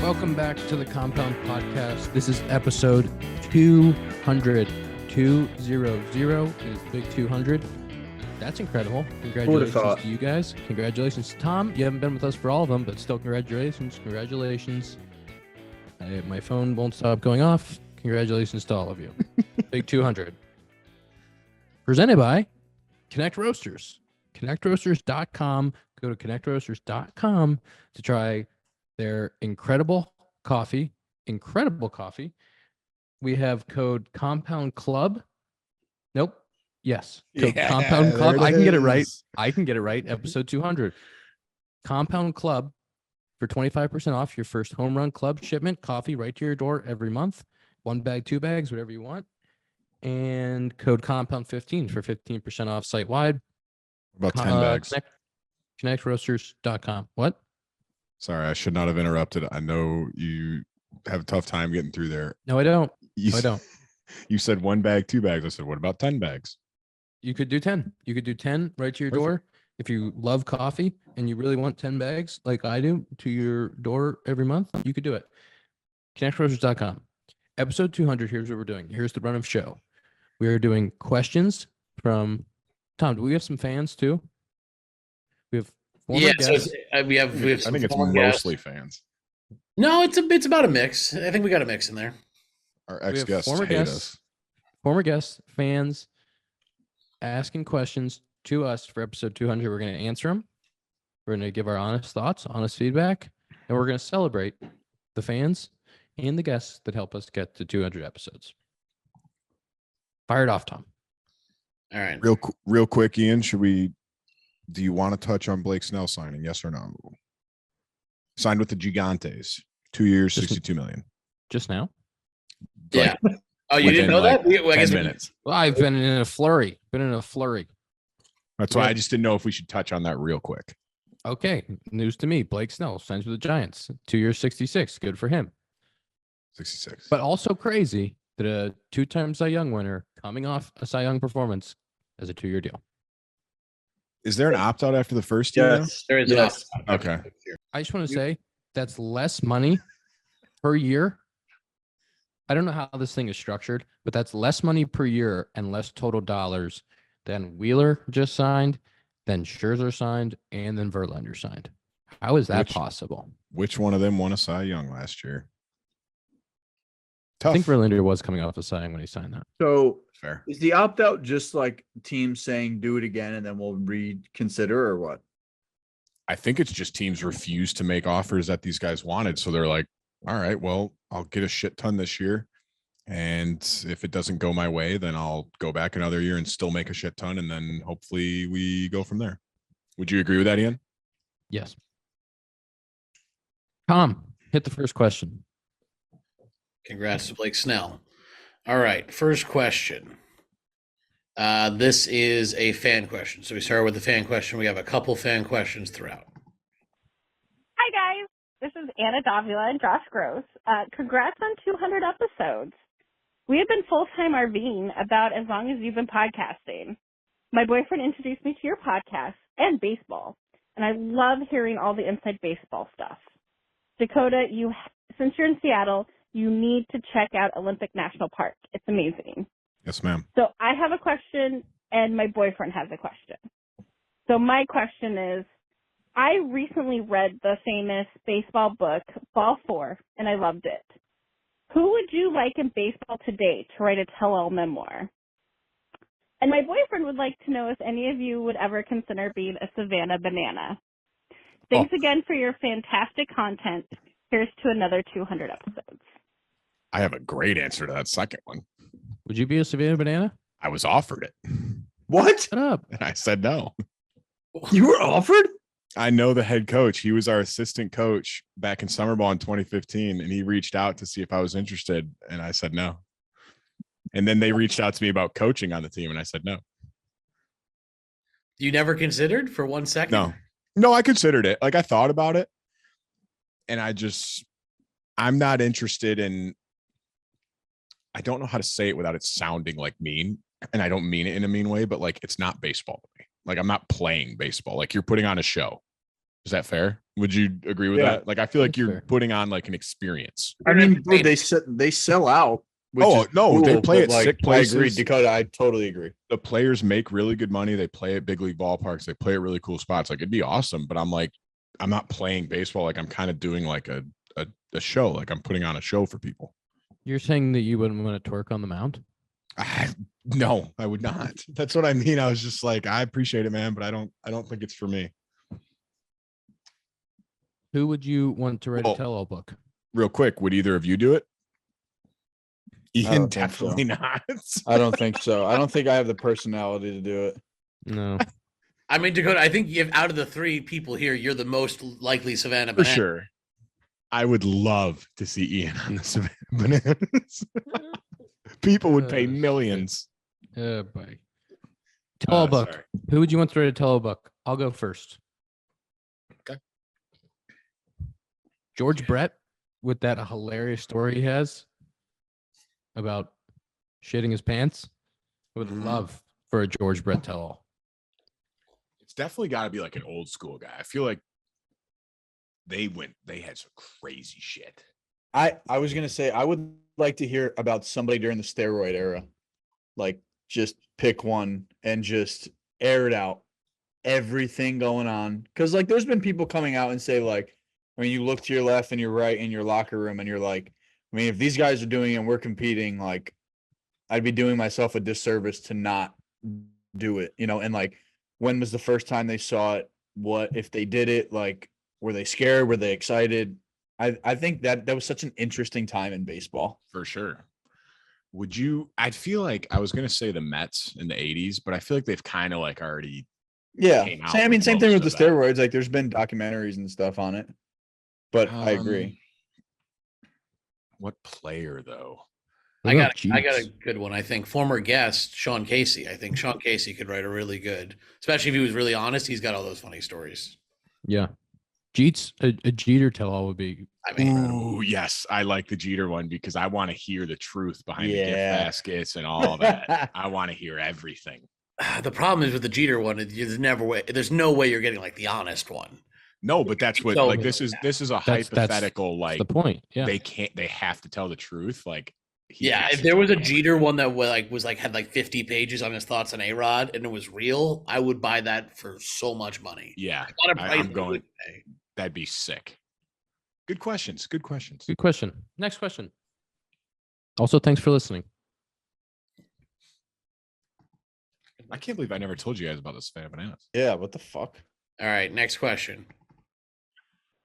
Welcome back to the Compound Podcast. This is episode 200. 200. It is big 200. That's incredible. Congratulations to you guys. Congratulations, Tom. You haven't been with us for all of them, but still congratulations. Congratulations. My phone won't stop going off. Congratulations to all of you. Big 200. Presented by Connect Roasters. ConnectRoasters.com. Go to ConnectRoasters.com to try their incredible coffee. We have code Compound Club. Nope. Yes. Code Compound Club. I can get it right. Episode 200. Compound Club for 25% off your first home run club shipment. Coffee right to your door every month. 1 bag, 2 bags, whatever you want. And code Compound 15 for 15% off site wide. About 10 bags. ConnectRoasters.com. What? Sorry, I should not have interrupted. I know you have a tough time getting through there. No, I don't. You said 1 bag, 2 bags. I said, what about 10 bags? You could do 10. You could do 10 right to your door. If you love coffee and you really want 10 bags like I do to your door every month, you could do it. ConnectRoasters.com. Episode 200, here's what we're doing. Here's the run of show. We are doing questions from Tom. Do we have some fans too? We have guests. So we have I think it's mostly fans. No, it's about a mix. I think we got a mix in there. Our ex-guests hate us. Former guests, fans asking questions to us for episode 200. We're going to answer them. We're going to give our honest thoughts, honest feedback, and we're going to celebrate the fans and the guests that help us get to 200 episodes. Fire it off, Tom. All right. Real quick, Ian, do you want to touch on Blake Snell signing? Yes or no? Signed with the Gigantes. 2 years, $62 million. Just now? Yeah. Oh, you didn't know that? I guess 10 minutes. Well, I've been in a flurry. That's why I just didn't know if we should touch on that real quick. Okay. News to me. Blake Snell signs with the Giants. 2 years, 66. Good for him. 66. But also crazy that a 2-time Cy Young winner coming off a Cy Young performance as a 2-year deal. Is there an opt-out after the first year? Yes, there is an opt-out. Okay. I just want to say that's less money per year. I don't know how this thing is structured, but that's less money per year and less total dollars than Wheeler just signed, then Scherzer signed, and then Verlander signed. How is that possible? Which one of them won a Cy Young last year? Tough. I think Verlander was coming off a Cy Young when he signed that. So fair. Is the opt-out just like teams saying do it again and then we'll reconsider, or what? I think it's just teams refuse to make offers that these guys wanted. So they're like, all right, well, I'll get a shit ton this year. And if it doesn't go my way, then I'll go back another year and still make a shit ton. And then hopefully we go from there. Would you agree with that, Ian? Yes. Tom, hit the first question. Congrats to Blake Snell. All right, first question. This is a fan question. So we start with the fan question. We have a couple fan questions throughout. Hi, guys. This is Anna Davila and Josh Gross. Congrats on 200 episodes. We have been full-time RVing about as long as you've been podcasting. My boyfriend introduced me to your podcast and baseball, and I love hearing all the inside baseball stuff. Dakota, since you're in Seattle, you need to check out Olympic National Park. It's amazing. Yes, ma'am. So I have a question, and my boyfriend has a question. So my question is, I recently read the famous baseball book, Ball 4, and I loved it. Who would you like in baseball today to write a tell-all memoir? And my boyfriend would like to know if any of you would ever consider being a Savannah Banana. Thanks again for your fantastic content. Here's to another 200 episodes. I have a great answer to that second one. Would you be a Savannah Banana? I was offered it. What? Shut up. And I said no. You were offered? I know the head coach. He was our assistant coach back in summer ball in 2015, and he reached out to see if I was interested, and I said no. And then they reached out to me about coaching on the team, and I said no. You never considered for 1 second? No, I considered it. Like, I thought about it, and I'm not interested in, I don't know how to say it without it sounding like mean, and I don't mean it in a mean way, but like, it's not baseball to me. Like, I'm not playing baseball. Like, you're putting on a show. Is that fair? Would you agree with Yeah. that? Like, I feel like That's you're fair. putting on like an experience. I mean, dude, they sell out. Which Oh, is no, they cool, play but, at sick I agree, places. Dakota. I totally agree. The players make really good money. They play at big league ballparks. They play at really cool spots. Like, it'd be awesome, but I'm like, I'm not playing baseball. Like, I'm kind of doing like a show. Like, I'm putting on a show for people. You're saying that you wouldn't want to twerk on the mound? No, I would not. That's what I mean. I was just like, I appreciate it, man, but I don't think it's for me. Who would you want to write a tell-all book? Real quick, would either of you do it? Ian, don't think so. definitely not. I don't think so. I don't think I have the personality to do it. No. I mean, Dakota, I think if out of the three people here, you're the most likely Savannah For Banana. sure. I would love to see Ian on the Savannah Bananas. People would pay millions. Boy. Tell-all book. Sorry. Who would you want to write a tell-all book? I'll go first. Okay. George Brett, with that hilarious story he has about shitting his pants. I would love for a George Brett tell-all. It's definitely got to be like an old school guy. I feel like they had some crazy shit. I was gonna say I would like to hear about somebody during the steroid era. Like, just pick one and just air it out. Everything going on. Because, like, there's been people coming out and say, like, I mean, you look to your left and your right in your locker room and you're like, I mean, if these guys are doing it and we're competing, like, I'd be doing myself a disservice to not do it, you know? And, like, when was the first time they saw it? What if they did it? Like, were they scared? Were they excited? I think that was such an interesting time in baseball. For sure. I feel like I was going to say the Mets in the 80s, but I feel like they've kind of like already. Yeah. I mean, same thing with the steroids. Like, there's been documentaries and stuff on it. But I agree. What player, though? I got a good one. I think former guest Sean Casey. I think Sean Casey could write a really good, especially if he was really honest. He's got all those funny stories. Yeah. Jeets, a Jeter tell-all would be. Ooh, yes. I like the Jeter one because I want to hear the truth behind the gift baskets and all that. I want to hear everything. The problem is with the Jeter one, there's no way you're getting like the honest one. No, but that's what So- like this is a hypothetical. That's Like, the point. Yeah. they have to tell the truth. Like, if there was a Jeter one that had like 50 pages on his thoughts on A-Rod and it was real, I would buy that for so much money. Yeah, I'm going. That'd be sick. Good questions. Good question. Next question. Also, thanks for listening. I can't believe I never told you guys about this Savannah Bananas. Yeah, what the fuck? All right, next question.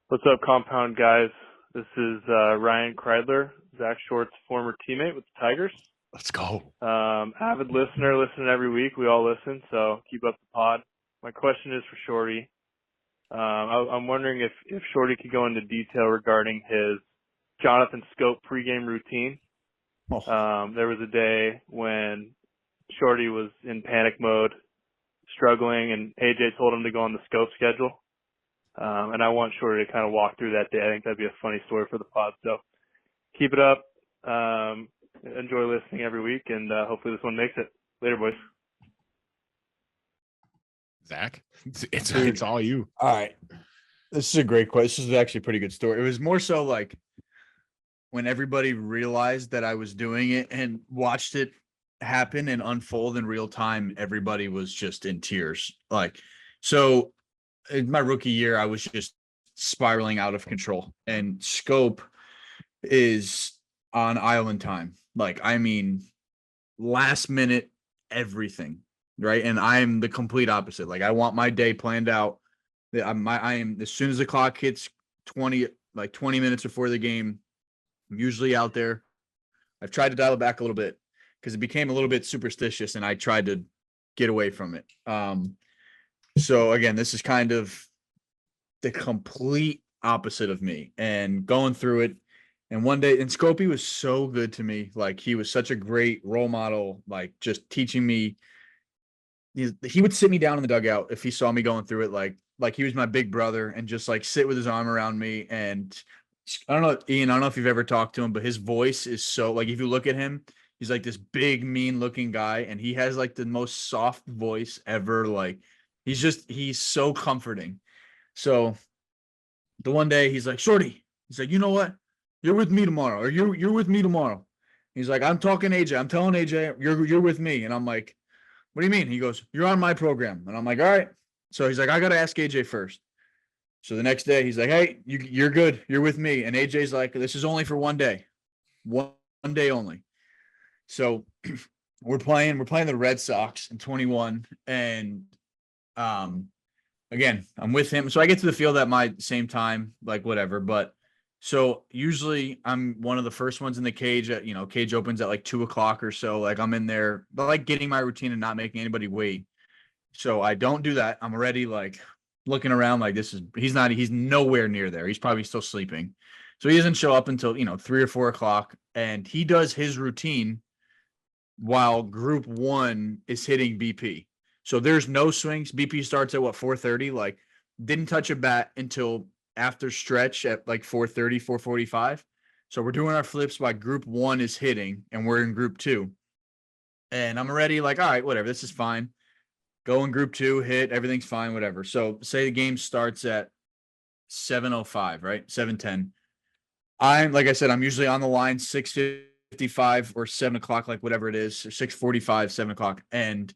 What's up, Compound guys? This is Ryan Kreidler, Zach Short's former teammate with the Tigers. Let's go. Avid listener, listening every week. We all listen, so keep up the pod. My question is for Shorty. I'm wondering if Shorty could go into detail regarding his Jonathan Scope pregame routine. There was a day when Shorty was in panic mode, struggling, and AJ told him to go on the Scope schedule. And I want Shorty to kind of walk through that day. I think that'd be a funny story for the pod. So keep it up. Enjoy listening every week, and hopefully this one makes it. Later, boys. Zach, it's all you. All right. This is a great question. This is actually a pretty good story. It was more so like when everybody realized that I was doing it and watched it happen and unfold in real time, everybody was just in tears. Like, so in my rookie year, I was just spiraling out of control, and Scope is on island time. Like, I mean, last minute, everything. Right. And I'm the complete opposite. Like, I want my day planned out. I am as soon as the clock hits 20 minutes before the game, I'm usually out there. I've tried to dial it back a little bit because it became a little bit superstitious and I tried to get away from it. So again, this is kind of the complete opposite of me and going through it. And one day, and Scopey was so good to me. Like, he was such a great role model, like just teaching me. He would sit me down in the dugout if he saw me going through it, like he was my big brother, and just like sit with his arm around me. And I don't know, Ian, I don't know if you've ever talked to him, but his voice is so, like, if you look at him, he's like this big, mean looking guy, and he has like the most soft voice ever. Like, he's so comforting. So The one day he's like, Shorty, he's like, you know what? You're with me tomorrow, or you're with me tomorrow. He's like, I'm talking AJ. I'm telling AJ, you're with me. And I'm like, what do you mean? He goes, you're on my program. And I'm like, all right. So he's like, I got to ask AJ first. So the next day he's like, hey, you're good. You're with me. And AJ's like, this is only for one day. One day only. So we're playing the Red Sox in 21. And again, I'm with him. So I get to the field at my same time, like whatever. But so usually I'm one of the first ones in the cage at, cage opens at like 2:00 or so. Like I'm in there, but like getting my routine and not making anybody wait. So I don't do that. I'm already like looking around like he's nowhere near there. He's probably still sleeping. So he doesn't show up until, 3 or 4 o'clock, and he does his routine while group 1 is hitting BP. So there's no swings. BP starts at 4:30, like didn't touch a bat until after stretch at like 4:30, 4:45. So we're doing our flips while group 1 is hitting and we're in group 2. And I'm already like, all right, whatever, this is fine. Go in group 2, hit, everything's fine, whatever. So say the game starts at 7:05, right? 7:10. Like I said, I'm usually on the line 6:55 or 7 o'clock, like whatever it is, or 6:45, 7 o'clock. And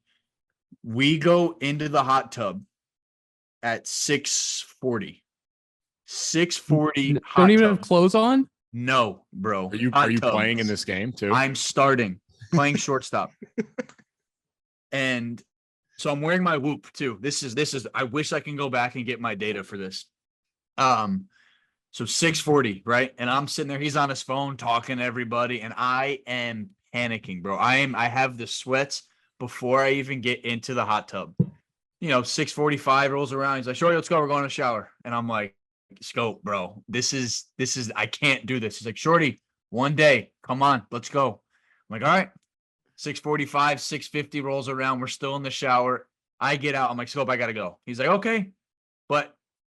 we go into the hot tub at 6:40. 6:40. Don't even have clothes on? No, bro. Are you playing in this game too? I'm starting playing shortstop. And so I'm wearing my whoop too. This is I wish I can go back and get my data for this. So 6:40, right? And I'm sitting there, he's on his phone talking to everybody, and I am panicking, bro. I have the sweats before I even get into the hot tub. 6:45 rolls around. He's like, Shorty, let's go. We're going to shower. And I'm like, Scope, bro. This is I can't do this. He's like, Shorty, one day, come on, let's go. I'm like, all right. 6:45, 6:50 rolls around. We're still in the shower. I get out. I'm like, Scope, I gotta go. He's like, okay, but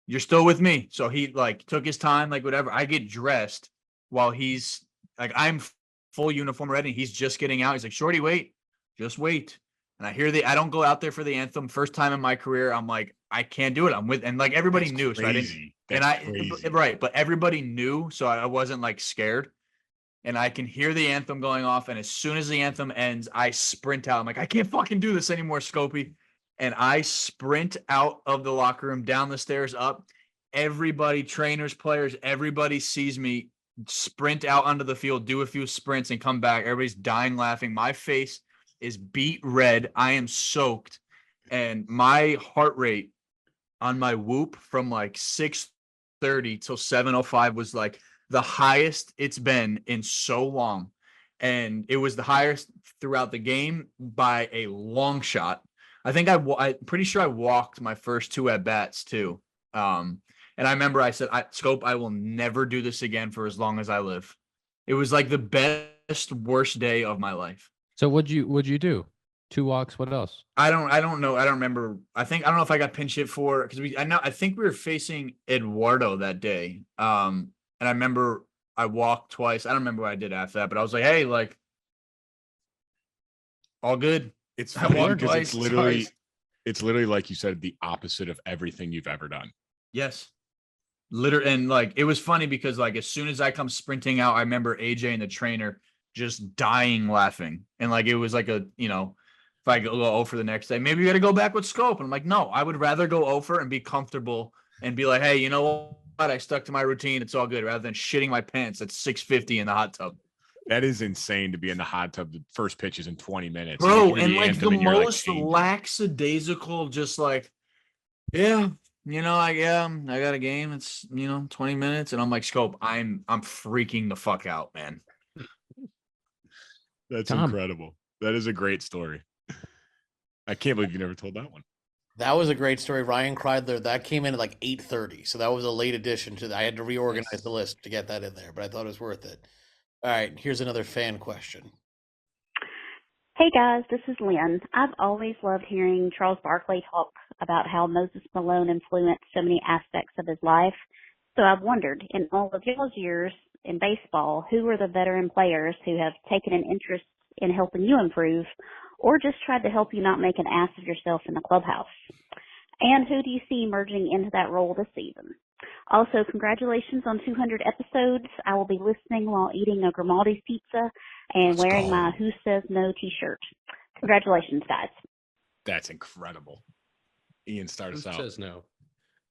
you're still with me. So he like took his time, like whatever. I get dressed while he's like, I'm full uniform ready. He's just getting out. He's like, Shorty, wait, just wait. And I don't go out there for the anthem. First time in my career, I'm like, I can't do it. And like everybody knew, crazy. So I didn't. Right, but everybody knew, so I wasn't like scared. And I can hear the anthem going off, and as soon as the anthem ends, I sprint out. I'm like, I can't fucking do this anymore, Scopey. And I sprint out of the locker room, down the stairs, up. Everybody, trainers, players, everybody sees me sprint out onto the field, do a few sprints, and come back. Everybody's dying laughing. My face is beet red. I am soaked. And my heart rate on my whoop from like 6:30 till 7:05 was like the highest it's been in so long. And it was the highest throughout the game by a long shot. I think I'm pretty sure I walked my first 2 at bats too. And I remember I said, Scope, I will never do this again for as long as I live. It was like the best, worst day of my life. So what'd you do? 2 walks. What else? I don't know. I don't remember. I don't know if I got pinch hit for, because I think we were facing Eduardo that day. And I remember I walked twice. I don't remember what I did after that, but I was like, hey, like, all good. It's funny because it's literally like you said, the opposite of everything you've ever done. Yes. Literally. And like, it was funny because like, as soon as I come sprinting out, I remember AJ and the trainer just dying laughing. And like, it was like if I go 0 for the next day, maybe you got to go back with Scope. And I'm like, no, I would rather go 0 for and be comfortable and be like, hey, you know what? I stuck to my routine. It's all good, rather than shitting my pants at 6:50 in the hot tub. That is insane to be in the hot tub. The first pitch is in 20 minutes. Bro, and like the most lackadaisical, just like, yeah, I got a game. It's 20 minutes, and I'm like, Scope, I'm freaking the fuck out, man. That's incredible. That is a great story. I can't believe you never told that one. That was a great story. Ryan Kreidler, that came in at like 8:30, so that was a late addition to I had to reorganize the list to get that in there, but I thought it was worth it. All right, here's another fan question. Hey guys, this is Lynn. I've always loved hearing Charles Barkley talk about how Moses Malone influenced so many aspects of his life. So I've wondered, in all of y'all's years in baseball, who are the veteran players who have taken an interest in helping you improve, or just tried to help you not make an ass of yourself in the clubhouse? And who do you see emerging into that role this season? Also, congratulations on 200 episodes. I will be listening while eating a Grimaldi's pizza and wearing my Who Says No t-shirt. Congratulations, guys. That's incredible. Ian, start us out. Who says no?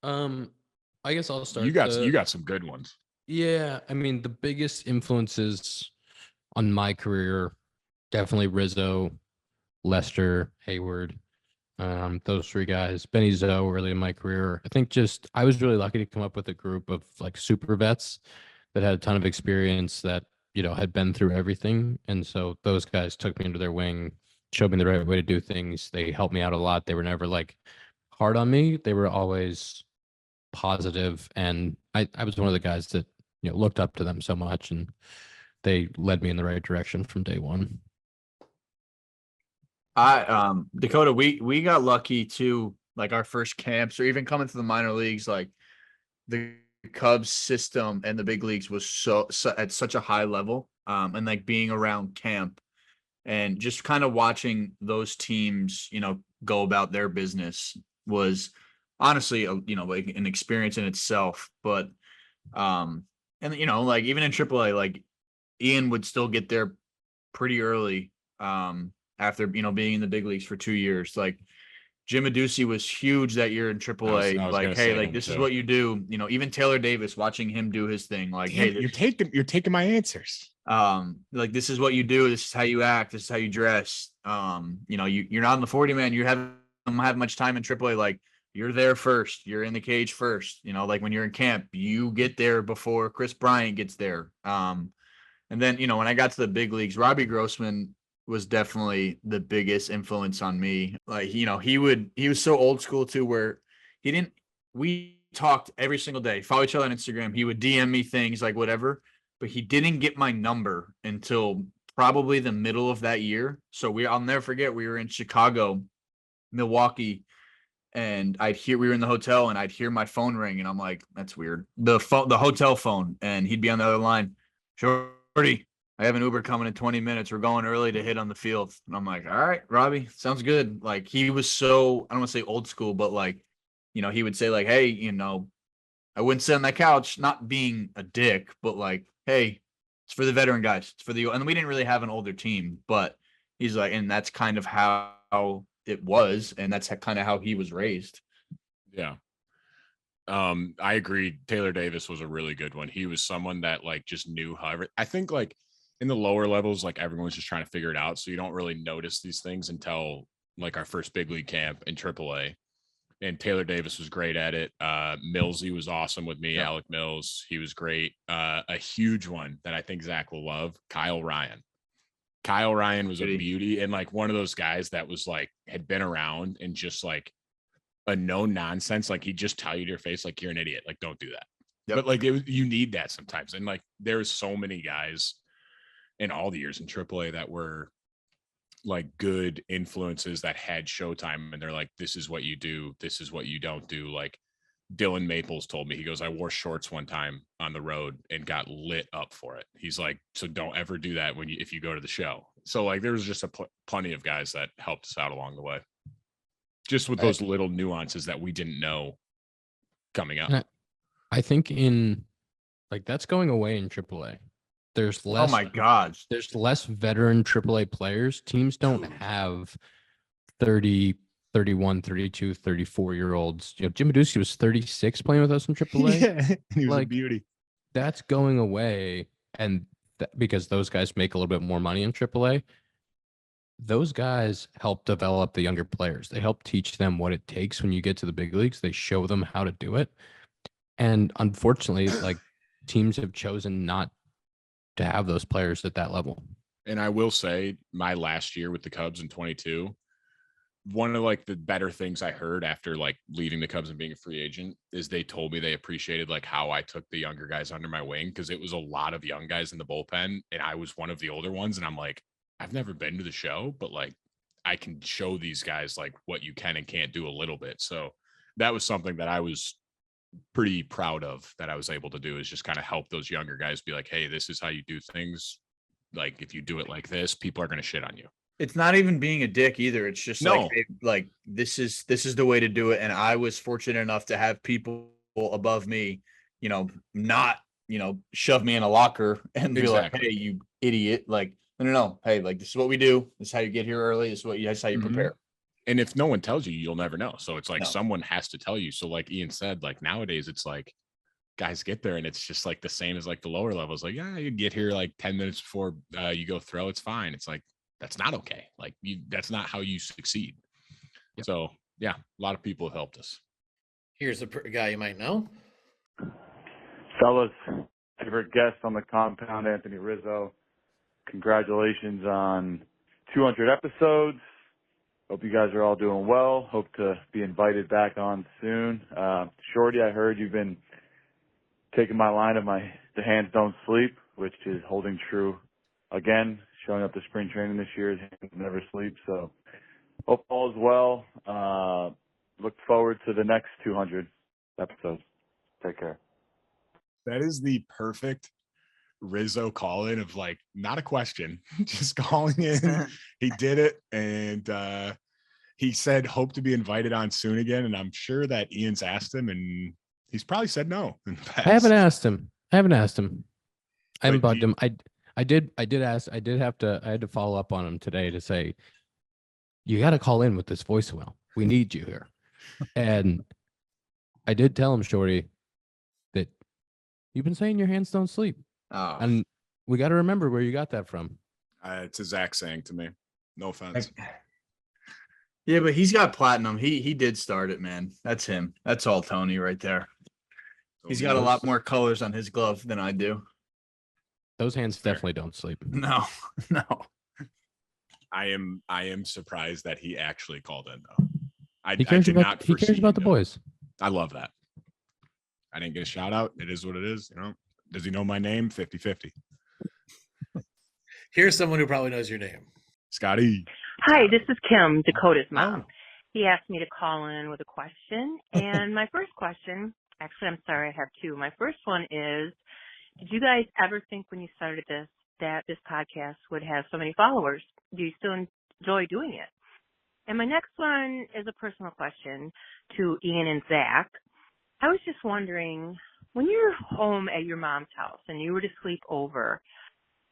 I guess I'll start. You got some good ones. Yeah, I mean, the biggest influences on my career, definitely Rizzo, Lester, Hayward, those three guys. Benny Zoe early in my career. I think I was really lucky to come up with a group of like super vets that had a ton of experience that, had been through everything. And so those guys took me under their wing, showed me the right way to do things. They helped me out a lot. They were never like hard on me. They were always positive. And I was one of the guys that, looked up to them so much, and they led me in the right direction from day one. Dakota, we got lucky too, like our first camps or even coming to the minor leagues, like the Cubs system and the big leagues was so at such a high level. And like being around camp and just kind of watching those teams, go about their business was honestly, like an experience in itself. But, and like even in AAA, like Ian would still get there pretty early, after, being in the big leagues for 2 years. Like Jim Adducci was huge that year in AAA. I was like, hey, like this is what you do. Even Taylor Davis, watching him do his thing. Like, Damn, hey, you're taking my answers. Like this is what you do. This is how you act. This is how you dress. You're not in the 40 man. You haven't have much time in AAA. Like you're there first. You're in the cage first. Like when you're in camp, you get there before Chris Bryant gets there. And then when I got to the big leagues, Robbie Grossman was definitely the biggest influence on me. Like, he was so old school too, where we talked every single day, follow each other on Instagram. He would DM me things like whatever, but he didn't get my number until probably the middle of that year. So I'll never forget, we were in Chicago, Milwaukee, and we were in the hotel and I'd hear my phone ring and I'm like, that's weird. The hotel phone, and he'd be on the other line. Shorty, I have an Uber coming in 20 minutes. We're going early to hit on the field. And I'm like, all right, Robbie, sounds good. Like he was so, I don't want to say old school, but like, he would say like, hey, I wouldn't sit on that couch, not being a dick, but like, hey, it's for the veteran guys. It's for and we didn't really have an older team, but he's like, and that's kind of how it was. And that's kind of how he was raised. Yeah. I agree. Taylor Davis was a really good one. He was someone that like just knew how I think like in the lower levels, like everyone's just trying to figure it out. So you don't really notice these things until like our first big league camp in AAA. And Taylor Davis was great at it. Millsy was awesome with me. Yep. Alec Mills, he was great. A huge one that I think Zach will love, Kyle Ryan. Kyle Ryan was a beauty, and like one of those guys that was like had been around and just like a no nonsense. Like he'd just tell you to your face, like, you're an idiot. Like, don't do that. Yep. But like you need that sometimes. And like there's so many guys in all the years in AAA that were like good influences that had showtime, and they're like, this is what you do, this is what you don't do. Like Dylan Maples told me, he goes, I wore shorts one time on the road and got lit up for it. He's like, so don't ever do that if you go to the show. So like there was just plenty of guys that helped us out along the way, just with those little nuances that we didn't know coming up. I think that's going away in AAA. There's less. Oh my gosh. There's less veteran AAA players. Teams don't have 30, 31, 32, 34-year-olds. Jim Adduci was 36 playing with us in AAA. Yeah, he was like, a beauty. That's going away, and because those guys make a little bit more money in AAA, those guys help develop the younger players. They help teach them what it takes when you get to the big leagues. They show them how to do it. And unfortunately, like teams have chosen not to have those players at that level. And I will say my last year with the Cubs in 22, one of like the better things I heard after like leaving the Cubs and being a free agent is they told me they appreciated like how I took the younger guys under my wing, because it was a lot of young guys in the bullpen and I was one of the older ones. And I'm like, I've never been to the show, but like I can show these guys like what you can and can't do a little bit. So that was something that I was pretty proud of, that I was able to do, is just kind of help those younger guys be like, hey, this is how you do things. Like if you do it like this, people are going to shit on you. It's not even being a dick either. It's just like this is the way to do it. And I was fortunate enough to have people above me, not, shove me in a locker and be like, hey, you idiot. Like, no. Hey, like, this is what we do. This is how you get here early. This is how you prepare. And if no one tells you, you'll never know. So it's like someone has to tell you. So like Ian said, like nowadays it's like guys get there and it's just like the same as like the lower levels. Like, yeah, you get here like 10 minutes before you go throw. It's fine. It's like, that's not okay. Like that's not how you succeed. Yep. So yeah, a lot of people have helped us. Here's a guy you might know. Fellas, favorite guest on the compound, Anthony Rizzo. Congratulations on 200 episodes. Hope you guys are all doing well. Hope to be invited back on soon. Shorty, I heard you've been taking my line of the hands don't sleep, which is holding true again. Showing up to spring training this year, his hands never sleep. So hope all is well. Look forward to the next 200 episodes. Take care. That is the perfect Rizzo call in of like, not a question, just calling in. He did it. And he said, hope to be invited on soon again. And I'm sure that Ian's asked him and he's probably said no. I haven't asked him. I haven't bugged him. I did have to follow up on him today to say, you got to call in with this voicemail. We need you here. And I did tell him, Shorty, that you've been saying your hands don't sleep. Oh. And we got to remember where you got that from. It's a Zach saying to me. No offense. Yeah, but he's got platinum. He did start it, man. That's him. That's all Tony right there. He's got a lot more colors on his glove than I do. Those hands definitely don't sleep. No. I am surprised that he actually called in though. He cares about the boys. I love that. I didn't get a shout out. It is what it is. Does he know my name? 50-50. Here's someone who probably knows your name. Scotty. Hi, this is Kim, Dakota's mom. He asked me to call in with a question. And my first question, actually, I'm sorry, I have two. My first one is, did you guys ever think when you started this that this podcast would have so many followers? Do you still enjoy doing it? And my next one is a personal question to Ian and Zach. I was just wondering, when you're home at your mom's house and you were to sleep over,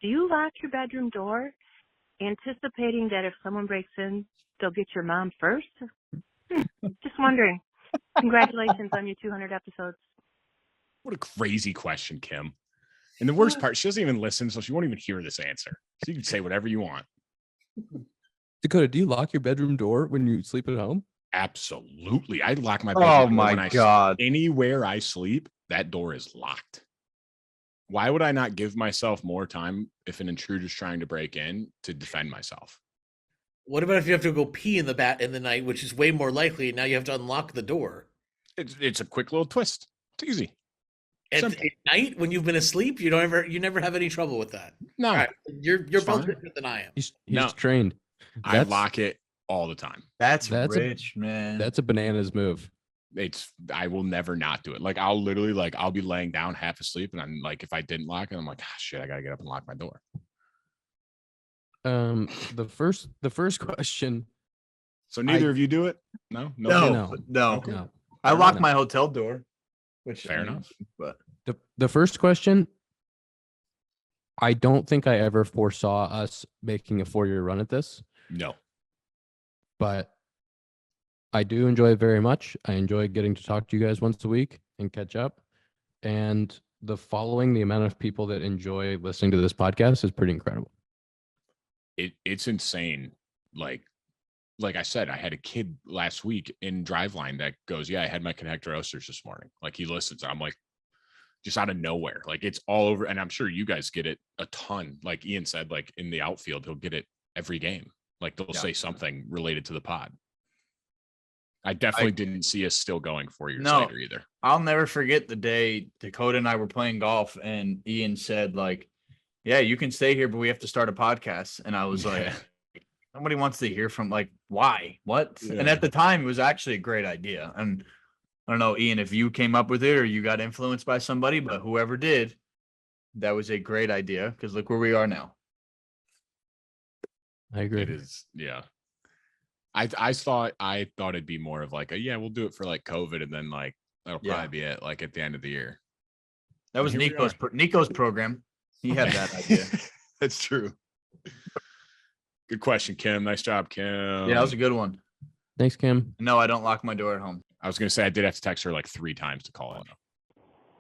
do you lock your bedroom door, anticipating that if someone breaks in, they'll get your mom first? Just wondering. Congratulations on your 200 episodes. What a crazy question, Kim. And the worst part, she doesn't even listen, so she won't even hear this answer. So you can say whatever you want. Dakota, do you lock your bedroom door when you sleep at home? Absolutely. I lock my bedroom Oh door my God. Anywhere I sleep, that door is locked. Why would I not give myself more time if an intruder's trying to break in to defend myself? What about if you have to go pee in the night, which is way more likely, and now you have to unlock the door? It's a quick little twist. It's easy. At night when you've been asleep, you never have any trouble with that. No. All right. You're both different than I am. He's trained. I lock it all the time. That's rich, man. That's a bananas move. I will never not do it. Like I'll literally I'll be laying down half asleep and I'm like, if I didn't lock it, I'm like, shit, I gotta get up and lock my door. The first question. So neither of you do it? No. Okay. I lock my hotel door, which fair enough. But the first question, I don't think I ever foresaw us making a 4-year run at this. No. But I do enjoy it very much. I enjoy getting to talk to you guys once a week and catch up. And the amount of people that enjoy listening to this podcast is pretty incredible. It's insane. Like I said, I had a kid last week in Driveline that goes, yeah, I had my connector oysters this morning. Like he listens. I'm like, just out of nowhere. Like it's all over. And I'm sure you guys get it a ton. Like Ian said, like in the outfield, he'll get it every game. Like they'll say something related to the pod. I definitely didn't see us still going 4 years later either. I'll never forget the day Dakota and I were playing golf and Ian said like, yeah, you can stay here, but we have to start a podcast. And I was like, nobody wants to hear from why? What? Yeah. And at the time it was actually a great idea. And I don't know, Ian, if you came up with it or you got influenced by somebody, but whoever did, that was a great idea because look where we are now. I agree. It is, yeah. I thought it'd be more of we'll do it for COVID and then That'll probably be it, like at the end of the year. That was Nico's program. He had that idea. That's true. Good question, Kim. Nice job, Kim. Yeah, that was a good one. Thanks, Kim. No, I don't lock my door at home. I was going to say I did have to text her like 3 times to call in.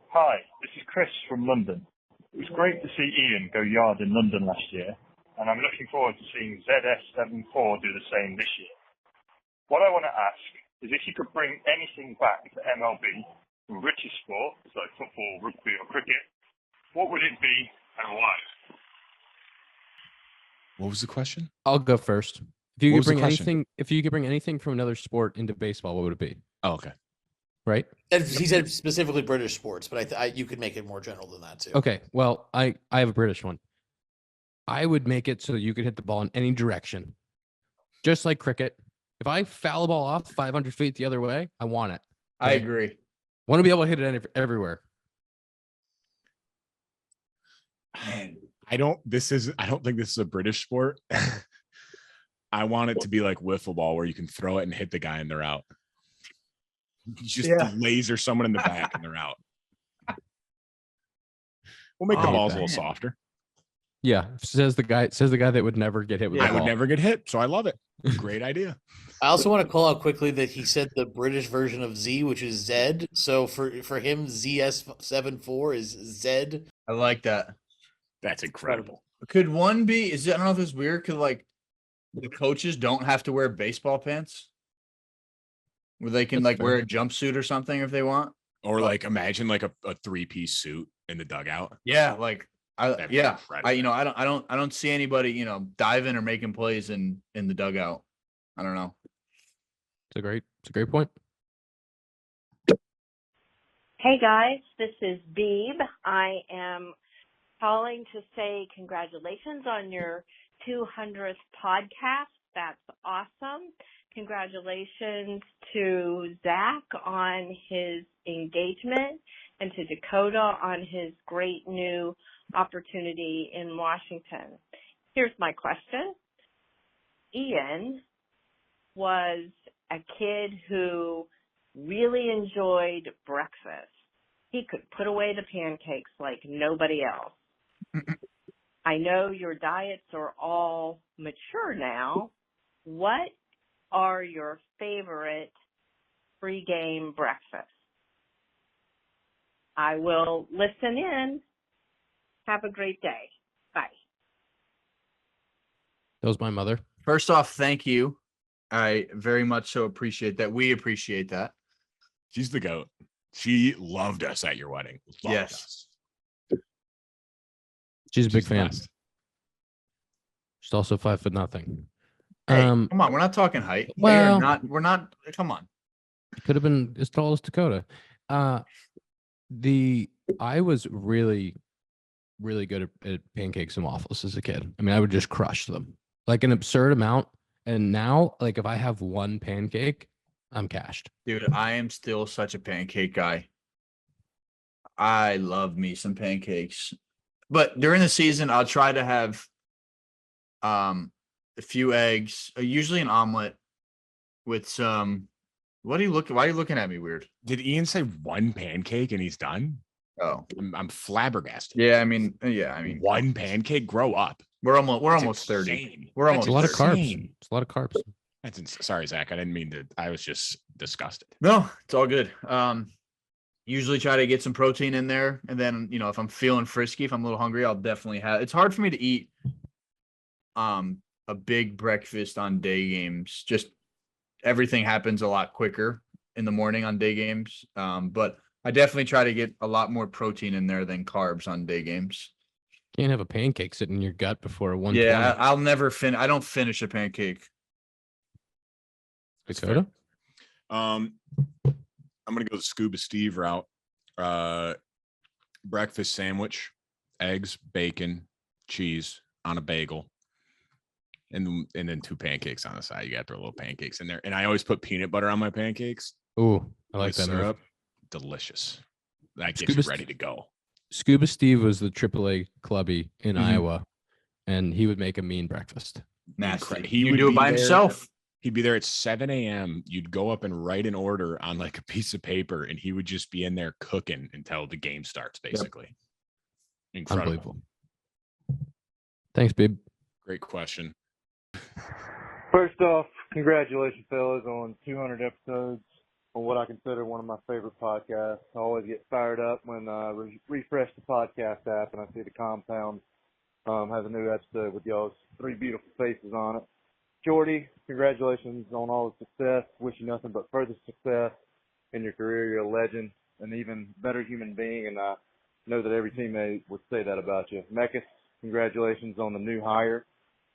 Hi, this is Chris from London. It was great to see Ian go yard in London last year, and I'm looking forward to seeing ZS74 do the same this year. What I want to ask is if you could bring anything back to MLB from British sports like football, rugby, or cricket, what would it be and why? What was the question? I'll go first. If you could bring anything from another sport into baseball, what would it be? Oh, okay. Right? He said specifically British sports, but you could make it more general than that too. Okay. Well, I have a British one. I would make it so you could hit the ball in any direction, just like cricket. If I foul a ball off 500 feet the other way, I want it. I agree. Want to be able to hit it everywhere. Man, I don't think this is a British sport. I want it to be like wiffle ball where you can throw it and hit the guy and they're out. Just laser someone in the back and they're out. We'll make the balls a little softer. Yeah, says the guy that would never get hit with the ball. I would never get hit, so I love it. Great idea. I also want to call out quickly that he said the British version of Z, which is Z. So for him, ZS74 is Z. I like that. That's incredible. Could one be? I don't know if it's weird. Could like the coaches don't have to wear baseball pants, where they can wear a jumpsuit or something if they want, or like imagine like a 3-piece suit in the dugout. Yeah, I don't see anybody diving or making plays in the dugout. I don't know. It's a great point. Hey guys, this is Beeb. I am calling to say congratulations on your 200th podcast. That's awesome. Congratulations to Zach on his engagement and to Dakota on his great new opportunity in Washington. Here's my question. Ian was a kid who really enjoyed breakfast. He could put away the pancakes like nobody else. I know your diets are all mature now. What are your favorite pregame breakfasts? I will listen in. Have a great day. Bye. That was my mother. First off, thank you. I very much so appreciate that. We appreciate that. She's the GOAT. She loved us at your wedding. Loved us. She's a big fan. She's also 5'0". Hey, come on, we're not talking height. Well, we're not. Come on. Could have been as tall as Dakota. I was really, really good at pancakes and waffles as a kid. I mean, I would just crush them like an absurd amount. And now, like if I have one pancake, I'm cashed. Dude, I am still such a pancake guy. I love me some pancakes. But during the season, I'll try to have a few eggs, usually an omelet with some. Why are you looking at me weird? Did Ian say one pancake and he's done? Oh, I'm flabbergasted. Yeah, I mean, one pancake. Grow up. We're almost 30. We're almost. It's a lot of carbs. It's a lot of carbs. Sorry, Zach. I didn't mean to. I was just disgusted. No, it's all good. Usually try to get some protein in there, and then if I'm feeling frisky, if I'm a little hungry, I'll definitely have. It's hard for me to eat a big breakfast on day games. Just everything happens a lot quicker in the morning on day games. But I definitely try to get a lot more protein in there than carbs on day games. Can't have a pancake sitting in your gut before 1:20. Yeah, I'll never finish. I don't finish a pancake. Dakota? I'm gonna go the Scuba Steve route. Breakfast sandwich, eggs, bacon, cheese on a bagel, and then 2 pancakes on the side. You got to throw little pancakes in there, and I always put peanut butter on my pancakes. Ooh, I like that syrup. Delicious. That gets you ready to go. Scuba Steve was the AAA clubby in Iowa, and he would make a mean breakfast. Nasty. He would do it by himself. He'd be there at 7 a.m. You'd go up and write an order on like a piece of paper, and he would just be in there cooking until the game starts, basically. Yep. Incredible. Unbelievable. Thanks, babe. Great question. First off, congratulations, fellas, on 200 episodes on what I consider one of my favorite podcasts. I always get fired up when I refresh the podcast app and I see the Compound has a new episode with y'all's three beautiful faces on it. Jordy, congratulations on all the success. Wish you nothing but further success in your career. You're a legend, an even better human being, and I know that every teammate would say that about you. Mekis, congratulations on the new hire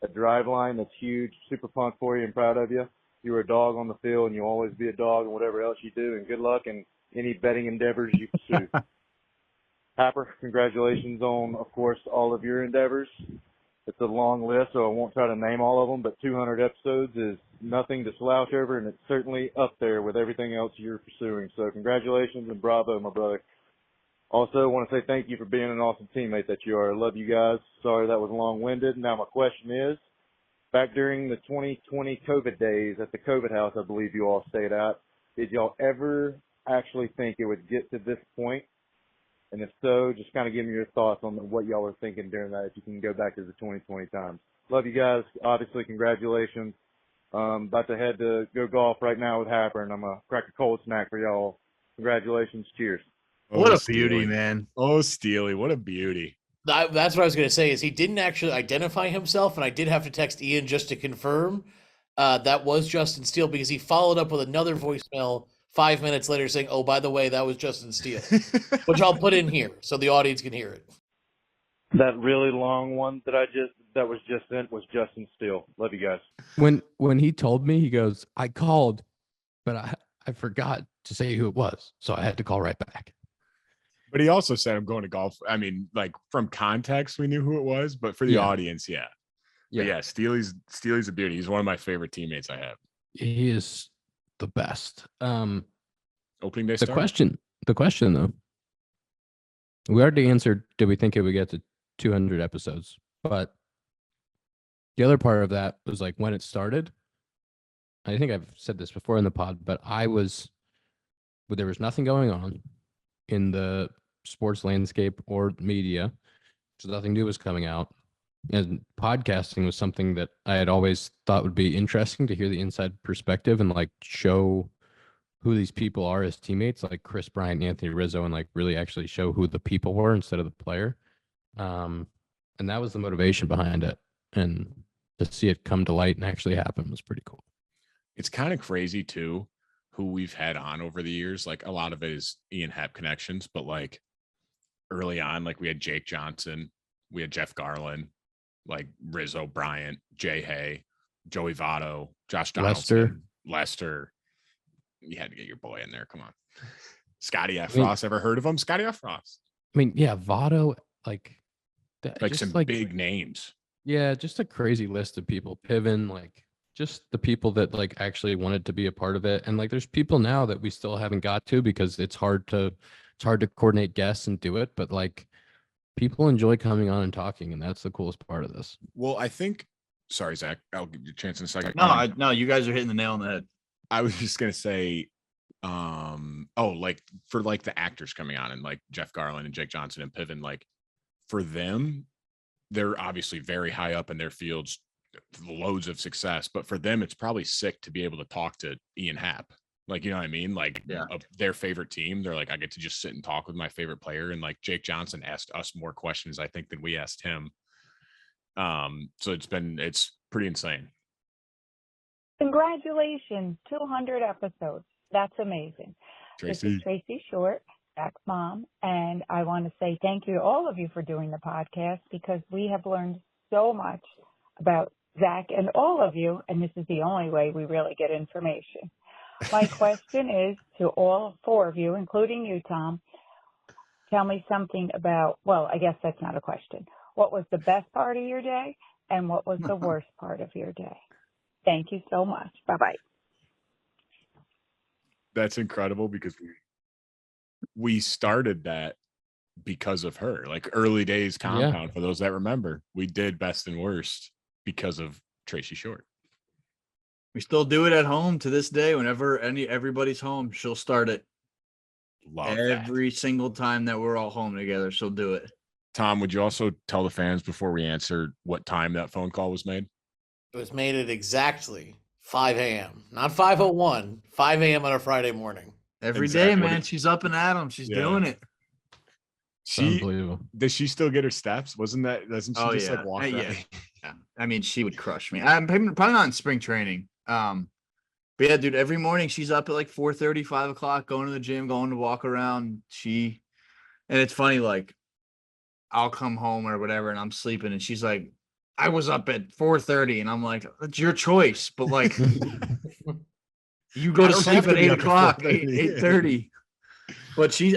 at Driveline. That's huge. Super pumped for you and proud of you. You were a dog on the field, and you'll always be a dog in whatever else you do, and good luck in any betting endeavors you pursue. Happer, congratulations on, of course, all of your endeavors. It's a long list, so I won't try to name all of them, but 200 episodes is nothing to slouch over, and it's certainly up there with everything else you're pursuing. So congratulations and bravo, my brother. Also, I want to say thank you for being an awesome teammate that you are. I love you guys. Sorry that was long-winded. Now my question is, back during the 2020 COVID days at the COVID house, I believe you all stayed at, did y'all ever actually think it would get to this point? And if so, just kind of give me your thoughts on what y'all were thinking during that, if you can go back to the 2020 times. Love you guys. Obviously, congratulations. About to head to go golf right now with Happer, and I'm going to crack a cold snack for y'all. Congratulations. Cheers. What a beauty, man. Oh, Steely, what a beauty. That's what I was going to say, is he didn't actually identify himself, and I did have to text Ian just to confirm that was Justin Steele, because he followed up with another voicemail 5 minutes later saying, oh, by the way, that was Justin Steele, which I'll put in here so the audience can hear it. That really long one that was just sent was Justin Steele. Love you guys. When he told me, he goes, I called, but I forgot to say who it was, so I had to call right back. But he also said, I'm going to golf. I mean, like, from context, we knew who it was, but for the audience, yeah. But yeah, Steely's a beauty. He's one of my favorite teammates I have. He is the best. Opening day the start. The question though, we already answered, did we think it would get to 200 episodes? But the other part of that was like when it started. I think I've said this before in the pod, but there was nothing going on in the sports landscape or media, so nothing new was coming out. And podcasting was something that I had always thought would be interesting to hear the inside perspective and like show who these people are as teammates, like Chris Bryant, Anthony Rizzo, and like really actually show who the people were instead of the player. And that was the motivation behind it. And to see it come to light and actually happen was pretty cool. It's kind of crazy too, who we've had on over the years. Like a lot of it is Ian Happ connections, but like early on, like we had Jake Johnson, we had Jeff Garland, like Rizzo, Bryant, Jay Hay, Joey Votto, Josh Donaldson, Lester. You had to get your boy in there. Come on. Scotty F. Ross. Ever heard of him? Scotty F. Ross. I mean, yeah, Votto, like some big names. Yeah, just a crazy list of people. Piven, like just the people that like actually wanted to be a part of it. And like there's people now that we still haven't got to because it's hard to coordinate guests and do it, but like people enjoy coming on and talking, and that's the coolest part of this. Well, I think, sorry, Zach, I'll give you a chance in a second. No, you guys are hitting the nail on the head. I was just going to say, like for like the actors coming on and like Jeff Garland and Jake Johnson and Piven, like for them, they're obviously very high up in their fields, loads of success, but for them, it's probably sick to be able to talk to Ian Happ. Like, you know what I mean? Like their favorite team, they're like, I get to just sit and talk with my favorite player. And like Jake Johnson asked us more questions, I think, than we asked him. So it's pretty insane. Congratulations, 200 episodes. That's amazing. Tracy. This is Tracy Short, Zach's mom, and I want to say thank you to all of you for doing the podcast because we have learned so much about Zach and all of you, and this is the only way we really get information. My question is to all four of you, including you, Tom. Tell me something about, well, I guess that's not a question. What was the best part of your day and what was the worst part of your day? Thank you so much. Bye-bye. That's incredible because we started that because of her. Like early days Compound, for those that remember, we did best and worst because of Tracy Short. We still do it at home to this day. Whenever everybody's home, she'll start it. Love every single time that we're all home together. She'll do it. Tom, would you also tell the fans before we answer what time that phone call was made? It was made at exactly 5 a.m. Not 5:01. 5 a.m. on a Friday morning. Every day, man. She's up and at 'em. She's doing it. Unbelievable. Does she still get her steps? Doesn't she just like walk around? Yeah. I mean, she would crush me. I'm probably not in spring training. But yeah, dude, every morning she's up at like 4:30, 5 o'clock, going to the gym, going to walk around. And it's funny, like I'll come home or whatever and I'm sleeping and she's like, I was up at 4:30 and I'm like, that's your choice. But like you go to sleep at 8 o'clock, 8:30. But she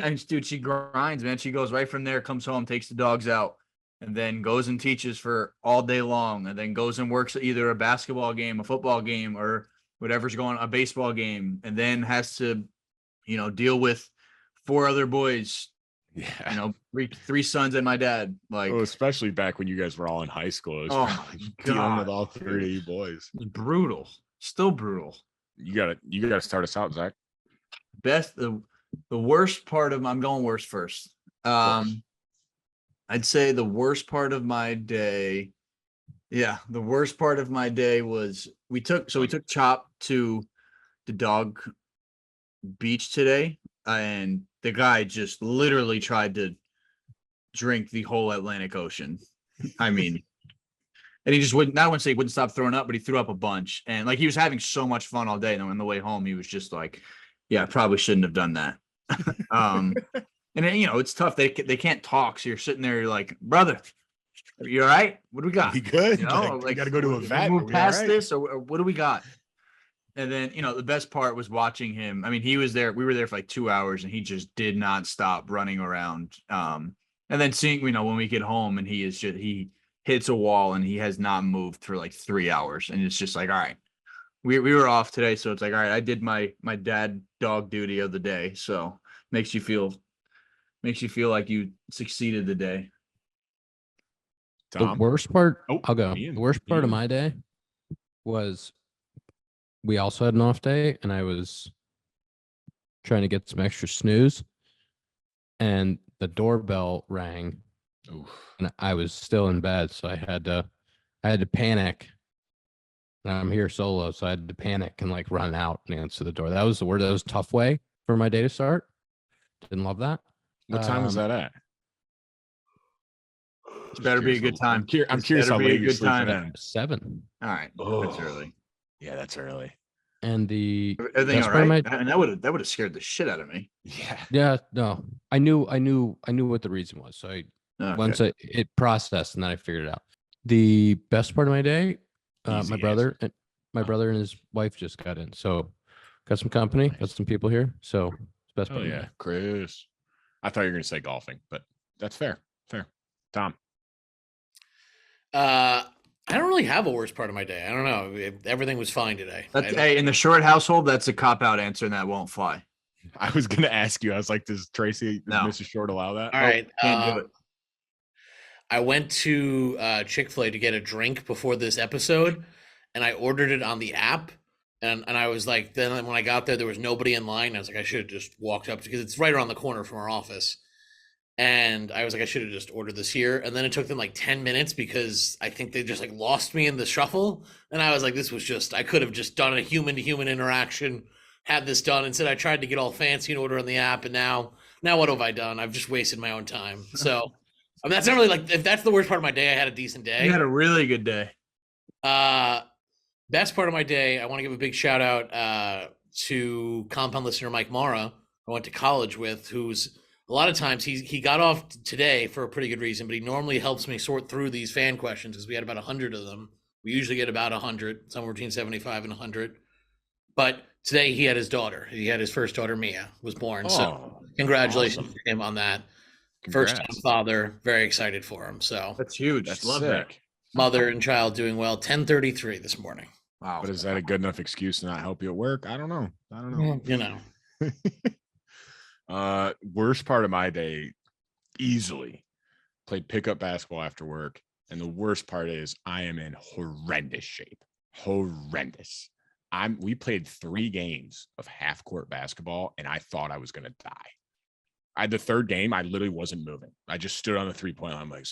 grinds, man. She goes right from there, comes home, takes the dogs out, and then goes and teaches for all day long, and then goes and works at either a basketball game, a football game, or whatever's going on, a baseball game, and then has to, deal with 4 other boys. Yeah. Three sons and my dad. Like, especially back when you guys were all in high school. It was dealing with all 3 of you boys. It was brutal. Still brutal. You gotta start us out, Zach. The worst part of I'm going worst first. I'd say the worst part of my day. Yeah, the worst part of my day was we took Chop to the dog beach today, and the guy just literally tried to drink the whole Atlantic Ocean. I mean, and he just wouldn't. I wouldn't say he wouldn't stop throwing up, but he threw up a bunch, and like he was having so much fun all day. And on the way home, he was just like, "Yeah, I probably shouldn't have done that." And then, it's tough. They can't talk, so you're sitting there. You're like, "Brother, are you all right? What do we got? You good? You got to go to a vet. Move past this, or what do we got?" And then, the best part was watching him. I mean, he was there. We were there for like 2 hours, and he just did not stop running around. And then seeing, when we get home, and he hits a wall, and he has not moved for like 3 hours, and it's just like, all right. We were off today, so it's like, all right, I did my dad dog duty of the day. So makes you feel like you succeeded the day. Tom? The worst part, I'll go. Ian, The worst part of my day was we also had an off day, and I was trying to get some extra snooze, and the doorbell rang. Oof. And I was still in bed, so I had to panic. And I'm here solo, so I had to panic and like run out and answer the door. That was the word. That was a tough way for my day to start. Didn't love that. What time was that at? It better be a good time. I'm curious how late you're sleeping in. 7. All right, that's early. Yeah, that's early. And the everything all right? And that would have scared the shit out of me. Yeah. No, I knew what the reason was. So once it processed, and then I figured it out. The best part of my day. My brother and his wife just got in, so got some company, got some people here. So it's best part. Yeah, Chris. I thought you were gonna say golfing, but that's fair. Tom. I don't really have a worst part of my day. I don't know. Everything was fine today. Hey, in the short household, that's a cop-out answer, and that won't fly. I was gonna ask you. I was like, does Mrs. Short allow that? All right. Can't do it. I went to Chick-fil-A to get a drink before this episode, and I ordered it on the app. And I was like, then when I got there was nobody in line. I was like, I should have just walked up because it's right around the corner from our office. And I was like, I should have just ordered this here. And then it took them like 10 minutes because I think they just like lost me in the shuffle. And I was like, I could have just done a human to human interaction, had this done. Instead, I tried to get all fancy and order on the app. And now what have I done? I've just wasted my own time. So. I mean, that's not really like, if that's the worst part of my day, I had a decent day. You had a really good day. Best part of my day, I want to give a big shout out to compound listener Mike Mara, I went to college with, who's a lot of times he got off today for a pretty good reason, but he normally helps me sort through these fan questions because we had about 100 of them. We usually get about 100, somewhere between 75 and 100. But today he had his daughter. He had his first daughter, Mia, was born. So congratulations to him on that. Congrats. First time father, very excited for him. So that's huge. Love that. Mother and child doing well. 10:33 this morning. Wow. But is that a good enough excuse to not help you at work? I don't know. Worst part of my day, easily played pickup basketball after work. And the worst part is I am in horrendous shape. Horrendous. We played 3 games of half court basketball, and I thought I was going to die. The third game, I literally wasn't moving. I just stood on the 3-point line. I'm like,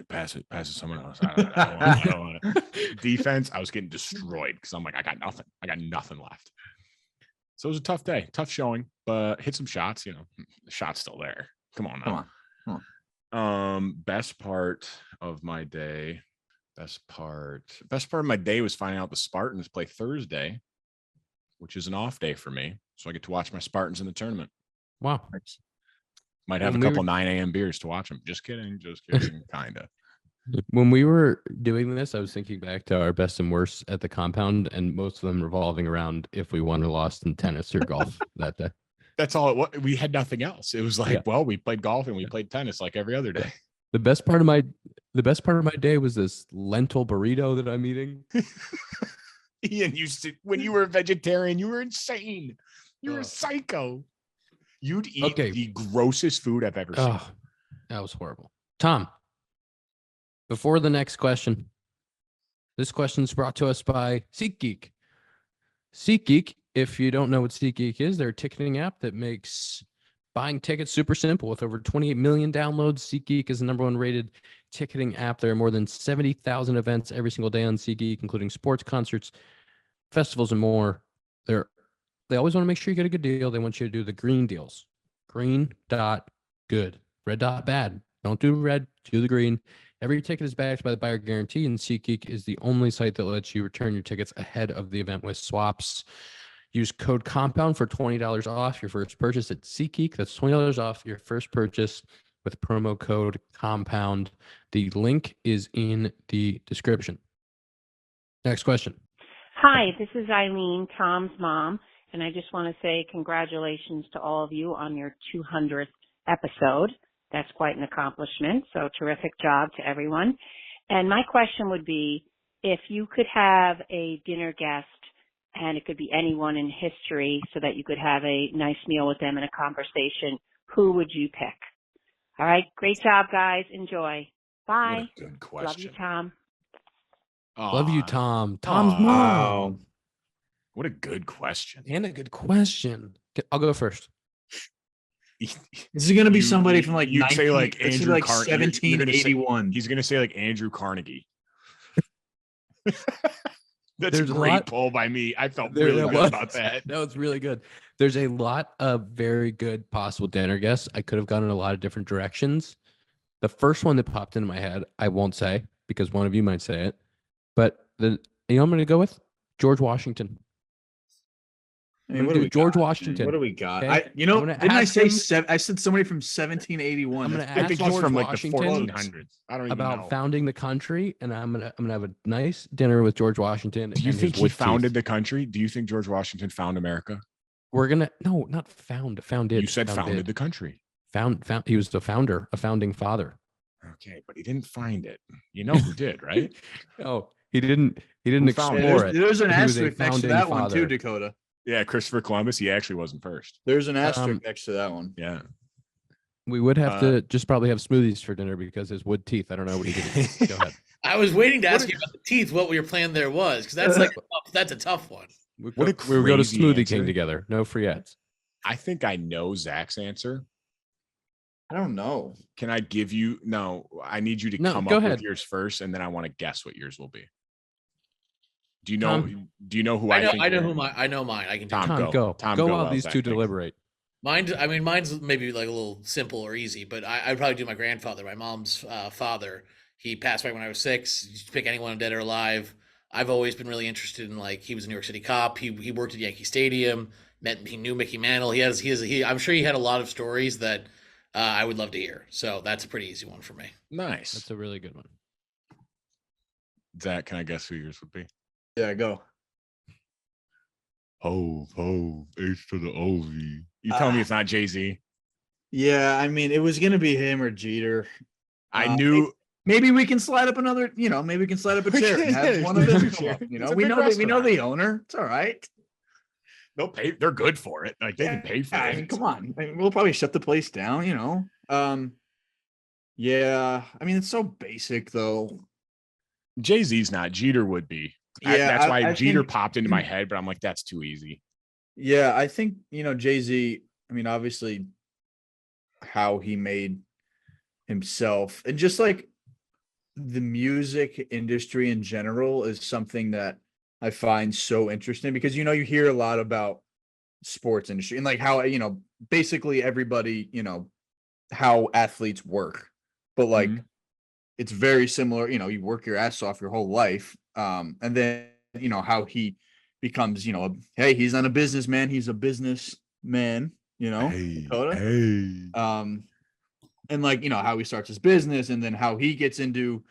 pass it to someone else. I don't want it. Defense, I was getting destroyed because I'm like, I got nothing. I got nothing left. So it was a tough day, tough showing, but hit some shots. The shot's still there. Come on now. Come on. Best part of my day. Best part of my day was finding out the Spartans play Thursday, which is an off day for me. So I get to watch my Spartans in the tournament. Wow. Might have a couple 9 a.m. beers to watch them. Just kidding. Kind of. When we were doing this, I was thinking back to our best and worst at the compound, and most of them revolving around if we won or lost in tennis or golf that day. That's all it was. We had nothing else. It was like, well, we played golf and we played tennis like every other day. The best part of my day was this lentil burrito that I'm eating. Ian when you were a vegetarian, you were insane. You were a psycho. You'd eat the grossest food I've ever seen. Oh, that was horrible. Tom, before the next question, this question is brought to us by SeatGeek. SeatGeek, if you don't know what SeatGeek is, they're a ticketing app that makes buying tickets super simple. With over 28 million downloads, SeatGeek is the #1 rated ticketing app. There are more than 70,000 events every single day on SeatGeek, including sports, concerts, festivals, and more. They always want to make sure you get a good deal. They want you to do the green deals. Green dot good. Red dot bad. Don't do red, do the green. Every ticket is backed by the buyer guarantee, and SeatGeek is the only site that lets you return your tickets ahead of the event with swaps. Use code COMPOUND for $20 off your first purchase at SeatGeek. That's $20 off your first purchase with promo code COMPOUND. The link is in the description. Next question. Hi, this is Eileen, Tom's mom, and I just want to say congratulations to all of you on your 200th episode. That's quite an accomplishment, so terrific job to everyone. And my question would be, if you could have a dinner guest, and it could be anyone in history so that you could have a nice meal with them and a conversation, who would you pick? All right, great job, guys. Enjoy. Bye. What a good question. Love you, Tom. Love you, Tom. Tom's mom. What a good question. And a good question. I'll go first. This is going to be somebody from like you'd say like Andrew 1781. He's going to say like Andrew Carnegie. That's There's a great poll by me. I felt really good about that. No, it's really good. There's a lot of very good possible dinner guests. I could have gone in a lot of different directions. The first one that popped into my head, I won't say because one of you might say it, but I'm going to go with George Washington. I mean, George Washington. What do we got? Okay? Didn't I say I said somebody from 1781. I'm going to I ask think he's George from like the Washington 1400s. I don't even about know. founding the country, and I'm gonna have a nice dinner with George Washington. Do you think he founded the country? Do you think George Washington found America? Not founded. You said founded the country. Found. He was the founder, a founding father. Okay, but he didn't find it. You know who did, right? Oh, he didn't explore it. There's an asterisk next to that one too, Dakota. Yeah, Christopher Columbus. He actually wasn't first. There's an asterisk next to that one. Yeah. We would have to just probably have smoothies for dinner because his wood teeth. I don't know what he did. Go ahead. I was waiting to ask you about the teeth. What your plan there was? Because that's like that's a tough one. We would go to Smoothie King together. No free ads. I think I know Zach's answer. I don't know. Can I give you? No, I need you to come up with yours first, and then I want to guess what yours will be. Do you know? Do you know who I know? I know mine. I can. Tom, go. Go while these two deliberate. Mine's maybe like a little simple or easy, but I'd probably do my grandfather, my mom's father. He passed away when I was 6. You pick anyone dead or alive. I've always been really interested in, like, he was a New York City cop. He worked at Yankee Stadium. He knew Mickey Mantle. I'm sure he had a lot of stories that I would love to hear. So that's a pretty easy one for me. Nice. That's a really good one. Zach, can I guess who yours would be? Yeah, go. Hove, H to the OV. You tell me it's not Jay-Z. Yeah, I mean, it was going to be him or Jeter. I knew. Maybe we can slide up another, maybe we can slide up a chair and have one of them come up. We know the owner. It's all right. They'll pay. They're good for it. Like, they can pay for it. I mean, come on. We'll probably shut the place down, Yeah, I mean, it's so basic, though. Jay-Z's not. Jeter would be. That's why Jeter think, popped into my head, but I'm like, that's too easy. Yeah, I think, Jay-Z, I mean, obviously how he made himself and just like the music industry in general is something that I find so interesting because, you hear a lot about sports industry and like how, basically everybody, how athletes work, but like it's very similar, you work your ass off your whole life. And then, how he becomes, hey, he's not a businessman, he's a businessman, Dakota. And like, how he starts his business and then how he gets into,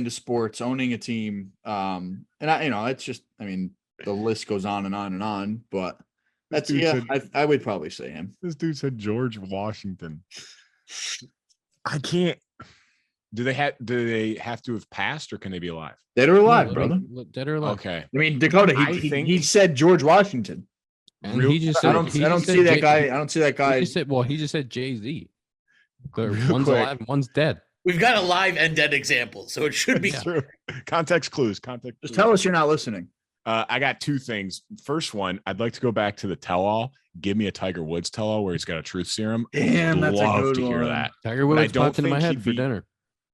sports, owning a team. And it's just, I mean, the list goes on and on and on, but that's, I would probably say him. This dude said George Washington. I can't. Do they have to have passed or can they be alive? Dead or alive, brother. Dead or alive. Okay. I mean, Dakota, he said George Washington. And he just said, I don't see that guy. I don't see that guy. He just said Jay-Z. One's alive and one's dead. We've got a live and dead example, so it should be true. Context clues. Just tell us you're not listening. I got two things. First one, I'd like to go back to the tell-all. Give me a Tiger Woods tell-all where he's got a truth serum. Damn, that's a good to one. hear that. Tiger Woods popped into my head for dinner.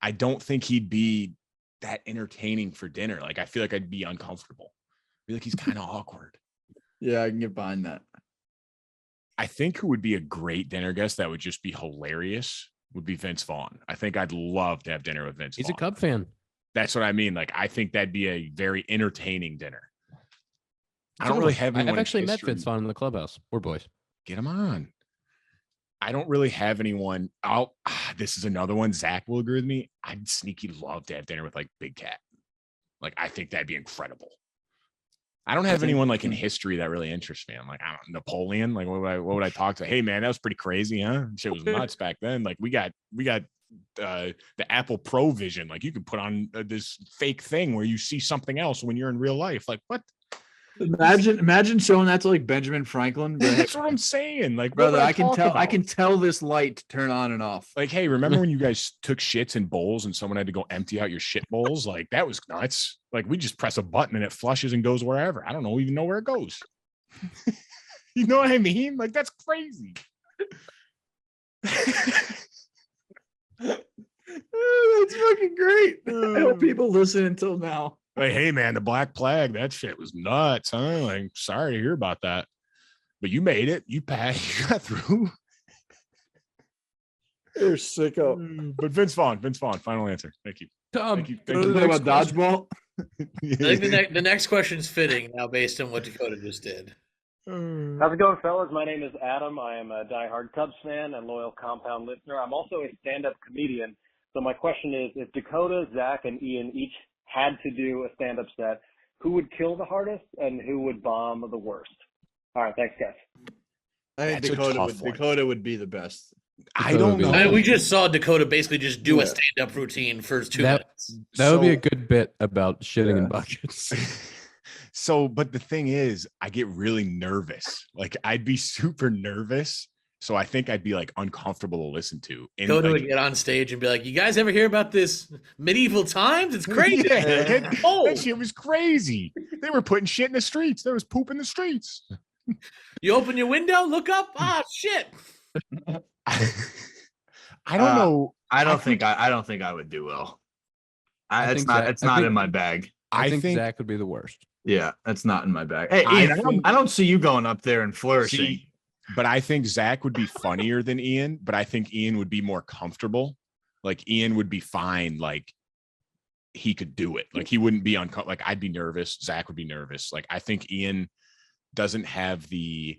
I don't think he'd be that entertaining for dinner. Like, I feel like I'd be uncomfortable. I feel like he's kind of awkward. Yeah, I can get behind that. I think who would be a great dinner guest that would just be hilarious would be Vince Vaughn. I think I'd love to have dinner with Vince Vaughn. He's a Cub fan. That's what I mean. Like, I think that'd be a very entertaining dinner. I don't really have anyone. I've actually met Vince Vaughn in the clubhouse. We're boys. Get him on. I don't really have anyone. This is another one. Zach will agree with me. I'd sneaky love to have dinner with like Big Cat. Like, I think that'd be incredible. I don't have anyone like in history that really interests me. I'm like, I don't know, Napoleon. Like, what would I talk to? Hey man, that was pretty crazy, huh? Shit was nuts back then. Like, we got the Apple Pro Vision. Like, you can put on this fake thing where you see something else when you're in real life. Like, what? Imagine showing that to like Benjamin Franklin. That's what I'm saying. Like, brother, I can tell this light turn on and off. Like, hey, remember when you guys took shits in bowls and someone had to go empty out your shit bowls? Like, that was nuts. Like, we just press a button and it flushes and goes wherever. I don't even know where it goes. You know what I mean? Like, that's crazy. That's fucking great. I hope people listen until now. Like, hey man, the Black Plague, that shit was nuts, huh? Like, sorry to hear about that. But you made it. You passed. You got through. You're sicko. But Vince Vaughn, final answer. Thank you. Tom, Thank you. About dodgeball. I think the next question's fitting now based on what Dakota just did. How's it going, fellas? My name is Adam. I am a diehard Cubs fan and loyal Compound listener. I'm also a stand-up comedian. So my question is, if Dakota, Zach, and Ian each had to do a stand-up set, who would kill the hardest and who would bomb the worst? All right, thanks, guys. I think Dakota would be the best. I don't know. We just saw Dakota basically just do a stand-up routine for 2 minutes. That would be a good bit about shitting in buckets. So, but the thing is, I get really nervous. Like, I'd be super nervous. So I think I'd be like uncomfortable to listen to. And Dakota like, would get on stage and be like, "You guys ever hear about this medieval times? It's crazy." That shit was crazy. They were putting shit in the streets. There was poop in the streets. You open your window, look up. Ah, shit. I don't know. I don't think I would do well. It's not in my bag. I think Zach would be the worst. Yeah, that's not in my bag. Hey, Ian, I don't see you going up there and flourishing. But I think Zach would be funnier than Ian, but I think Ian would be more comfortable. Like, Ian would be fine. Like, he could do it. Like, he wouldn't be uncomfortable. Like, I'd be nervous. Zach would be nervous. Like, I think Ian doesn't have the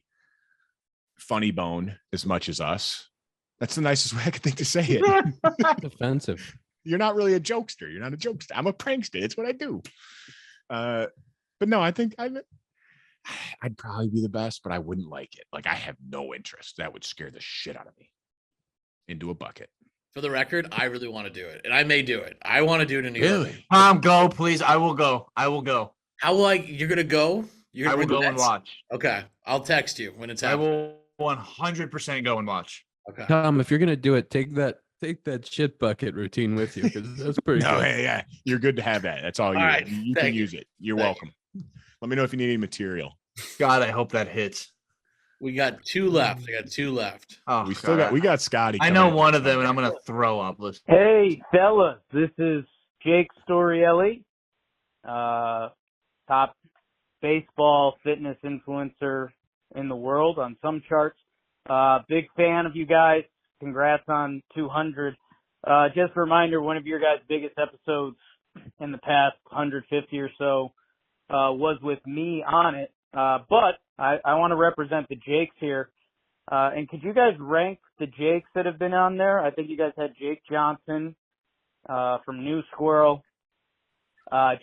funny bone as much as us. That's the nicest way I could think to say it. Offensive. You're not really a jokester. You're not a jokester. I'm a prankster. It's what I do. But no, I think I'd probably be the best, but I wouldn't like it. Like, I have no interest. That would scare the shit out of me. Into a bucket. For the record, I really want to do it, and I may do it. I want to do it in New York. Tom, go, please. I will go. How will you're gonna go? I will go and watch. Okay, I'll text you when it's happening. I will 100% go and watch. Okay. Tom, if you're gonna do it, take that take that shit bucket routine with you because that's pretty No, good. yeah, you're good to have that. That's all you. right, You can use it. You're welcome. Let me know if you need any material. God, I hope that hits. We got 2 left. I got 2 left. Oh, we got Scotty. I know one of them, and I'm gonna throw up. Listen. Hey, fellas, this is Jake Storielli, top baseball fitness influencer in the world on some charts. Big fan of you guys. Congrats on 200. Just a reminder, one of your guys' biggest episodes in the past 150 or so was with me on it. But I want to represent the Jakes here. And could you guys rank the Jakes that have been on there? I think you guys had Jake Johnson from New Squirrel,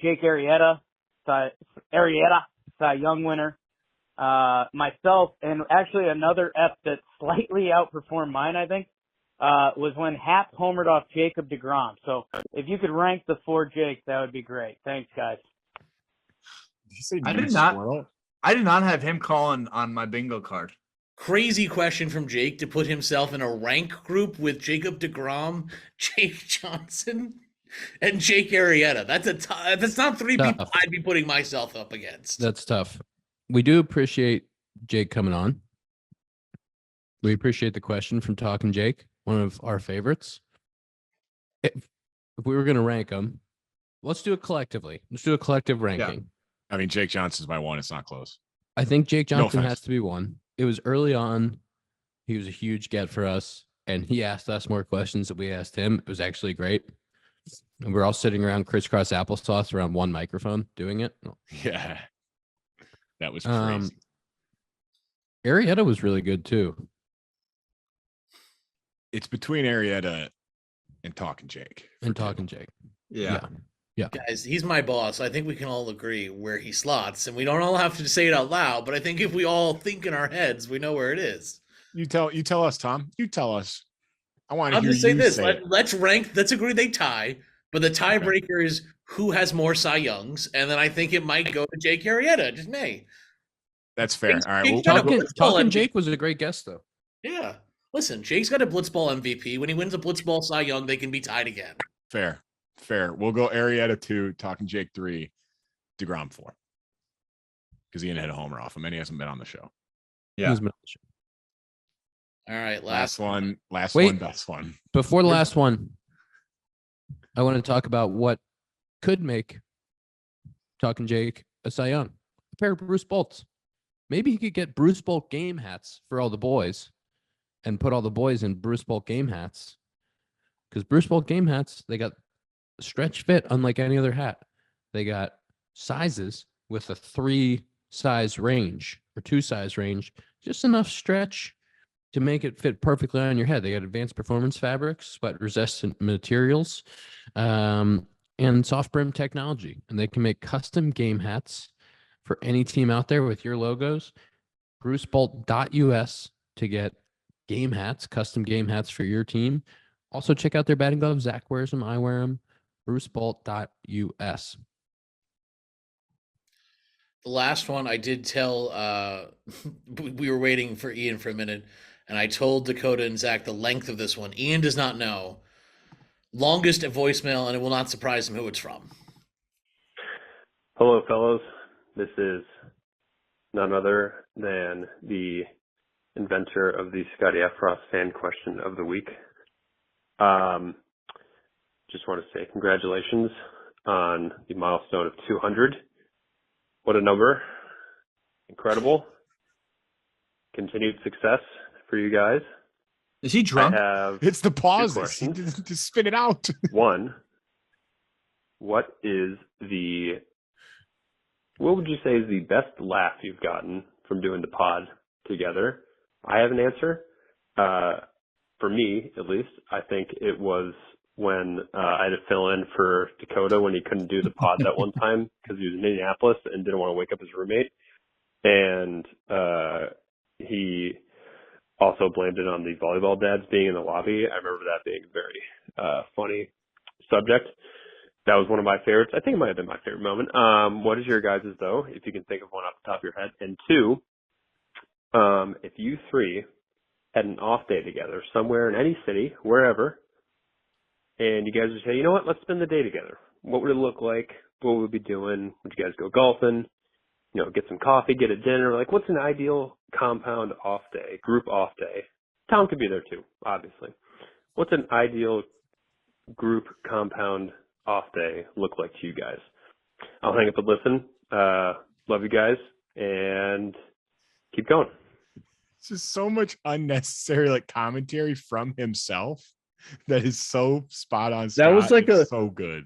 Jake Arrieta, Cy Young winner, myself, and actually another F that slightly outperformed mine, I think, was when Happ homered off Jacob deGrom. So if you could rank the 4 Jakes, that would be great. Thanks, guys. Did you say I did not have him calling on my bingo card. Crazy question from Jake to put himself in a rank group with Jacob deGrom, Jake Johnson, and Jake Arrieta. That's not 3 people I'd be putting myself up against. That's tough. We do appreciate Jake coming on. We appreciate the question from Talking Jake, one of our favorites. If we were going to rank them, let's do it collectively. Let's do a collective ranking. Yeah. I mean, Jake Johnson's my 1. It's not close. I think Jake Johnson has to be 1. It was early on. He was a huge get for us, and he asked us more questions than we asked him. It was actually great. And we're all sitting around crisscross applesauce around one microphone doing it. Yeah. That was crazy. Arrieta was really good too. It's between Arrieta and Talking Jake. Yeah. Guys, he's my boss. I think we can all agree where he slots, and we don't all have to say it out loud, but I think if we all think in our heads, we know where it is. You tell us, Tom. You tell us. I want to hear you say this. Say let's rank. Let's agree they tie, but the tiebreaker is who has more Cy Youngs, and then I think it might go to Jake Arrieta. Just may. That's fair. All right. Talking Jake was a great guest, though. Yeah. Listen, Jake's got a Blitzball MVP. When he wins a Blitzball Cy Young, they can be tied again. Fair. We'll go Arrieta 2, Talking Jake 3, deGrom 4. Because Ian had a homer off him, and he hasn't been on the show. Yeah. He's been on the show. All right, last one, best one. Before the last one, I want to talk about what could make Talking Jake a Cy Young. A pair of Bruce Bolts. Maybe he could get Bruce Bolt game hats for all the boys and put all the boys in Bruce Bolt game hats. Because Bruce Bolt game hats, they got stretch fit unlike any other hat. They got sizes with a 3-size range or 2-size range, just enough stretch to make it fit perfectly on your head. They got advanced performance fabrics, sweat resistant materials, and soft brim technology. And they can make custom game hats for any team out there with your logos. BruceBolt.us to get game hats, custom game hats for your team. Also check out their batting gloves. Zach wears them. I wear them. BruceBolt.us. The last one I did tell, we were waiting for Ian for a minute, and I told Dakota and Zach the length of this one. Ian does not know. Longest voicemail, and it will not surprise him who it's from. Hello, fellows. This is none other than the inventor of the Scotty F. Ross fan question of the week. Just want to say congratulations on the milestone of 200. What a number. Incredible. Continued success for you guys. Is he drunk? It's the pauses. To spit it out. 1, what would you say is the best laugh you've gotten from doing the pod together? I have an answer. For me, at least, I think it was when I had to fill in for Dakota when he couldn't do the pod that one time because he was in Indianapolis and didn't want to wake up his roommate. And he also blamed it on the volleyball dads being in the lobby. I remember that being a very funny subject. That was one of my favorites. I think it might have been my favorite moment. What is your guys' though, if you can think of one off the top of your head? And 2, if you 3 had an off day together somewhere in any city, wherever, and you guys would say, you know what, let's spend the day together. What would it look like? What would we be doing? Would you guys go golfing? Get some coffee, get a dinner? Like, what's an ideal compound off day, group off day? Tom could be there too, obviously. What's an ideal group compound off day look like to you guys? I'll hang up and listen. Love you guys, and keep going. It's just so much unnecessary commentary from himself that is so spot on. That was so good.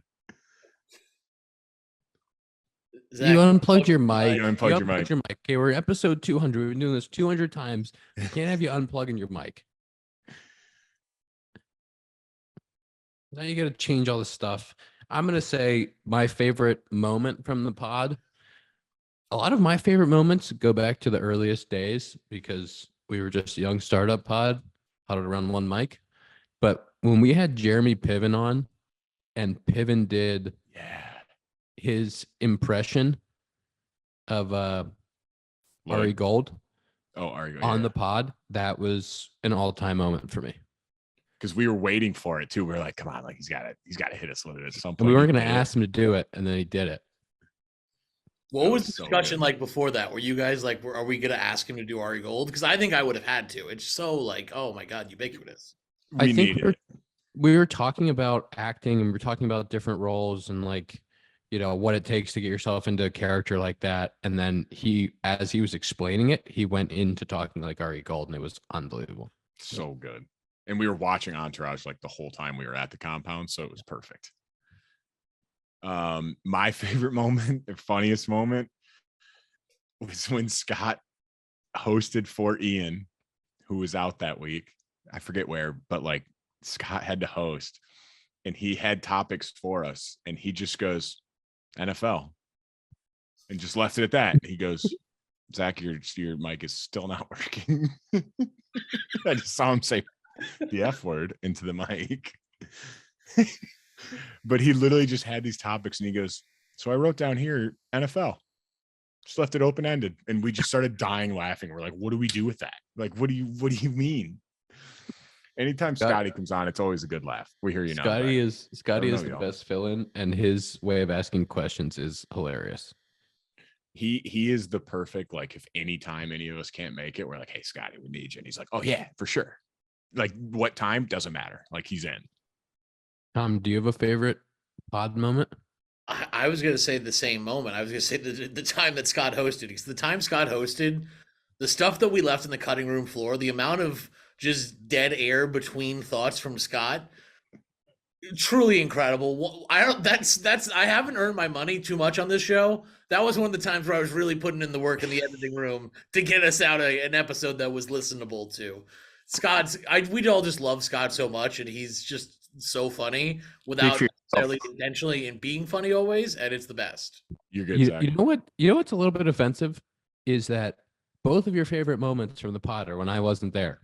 Zach, you unplugged your mic. You unplugged your mic. Okay, we're episode 200. We've been doing this 200 times. I can't have you unplugging your mic. Now you got to change all this stuff. I'm going to say my favorite moment from the pod. A lot of my favorite moments go back to the earliest days because we were just a young startup pod, huddled around one mic. But when we had Jeremy Piven on and Piven did his impression of Ari Gold on the pod, that was an all-time moment for me. Because we were waiting for it too. We were like, come on, he's got to hit us with it at some point. And we weren't going to ask him to do it, and then he did it. What was the discussion like before that? Were you guys like, are we going to ask him to do Ari Gold? Because I think I would have had to. It's so oh my God, ubiquitous. I think we were talking about acting, and we were talking about different roles and what it takes to get yourself into a character like that. And then as he was explaining it, he went into talking like Ari Gold, and it was unbelievable. So good. And we were watching Entourage the whole time we were at the compound, so it was perfect. My favorite moment, the funniest moment, was when Scott hosted for Ian, who was out that week. I forget where, but Scott had to host, and he had topics for us, and he just goes, NFL, and just left it at that. He goes, Zach, your mic is still not working. I just saw him say the F word into the mic. But he literally just had these topics, and he goes, so I wrote down here NFL, just left it open-ended, and we just started dying laughing. We're like, what do we do with that? What do you mean? Anytime Scotty comes on, it's always a good laugh. We hear you now. Scotty is the best fill-in, and his way of asking questions is hilarious. He is the perfect, if anytime any of us can't make it, we're like, hey, Scotty, we need you. And he's like, oh yeah, for sure. What time doesn't matter. He's in. Tom, do you have a favorite pod moment? I was going to say the same moment. I was going to say the time that Scott hosted, because the time Scott hosted, the stuff that we left in the cutting room floor, the amount of just dead air between thoughts from Scott, truly incredible. I haven't earned my money too much on this show. That was one of the times where I was really putting in the work in the editing room to get us out an episode that was listenable to. We'd all just love Scott so much, and he's just so funny without necessarily intentionally and being funny always, and it's the best. You're good, Zach. You know what's a little bit offensive is that both of your favorite moments from the pod are when I wasn't there.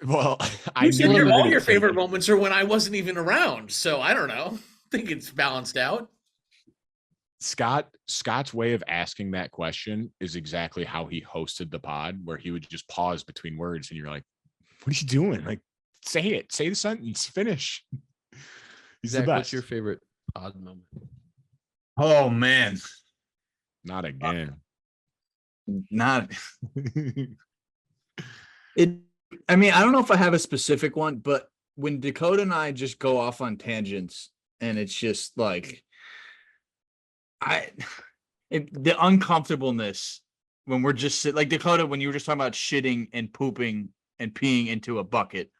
Well, you said all your favorite moments are when I wasn't even around, so I don't know. I think it's balanced out. Scott's way of asking that question is exactly how he hosted the pod, where he would just pause between words, and you're like, what are you doing? Say it. Say the sentence. Finish. He's Zach, the best. what's your favorite pod moment? Oh man, not again. Not it. I mean, I don't know if I have a specific one, but when Dakota and I just go off on tangents, and it's just the uncomfortableness when we're just Dakota, when you were just talking about shitting and pooping and peeing into a bucket.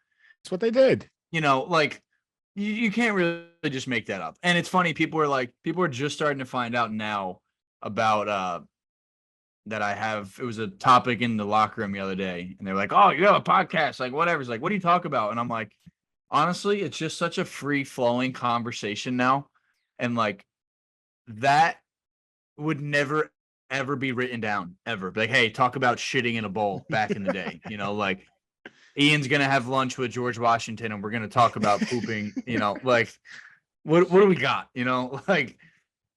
That's what they did. You can't really just make that up. And it's funny, people are just starting to find out now about that it was a topic in the locker room the other day, and they're like, oh, you have a podcast, whatever. It's what do you talk about? And I'm like, honestly, it's just such a free-flowing conversation now. And that would never ever be written down ever. Hey, talk about shitting in a bowl back in the day. Ian's gonna have lunch with George Washington, and we're gonna talk about pooping. What do we got?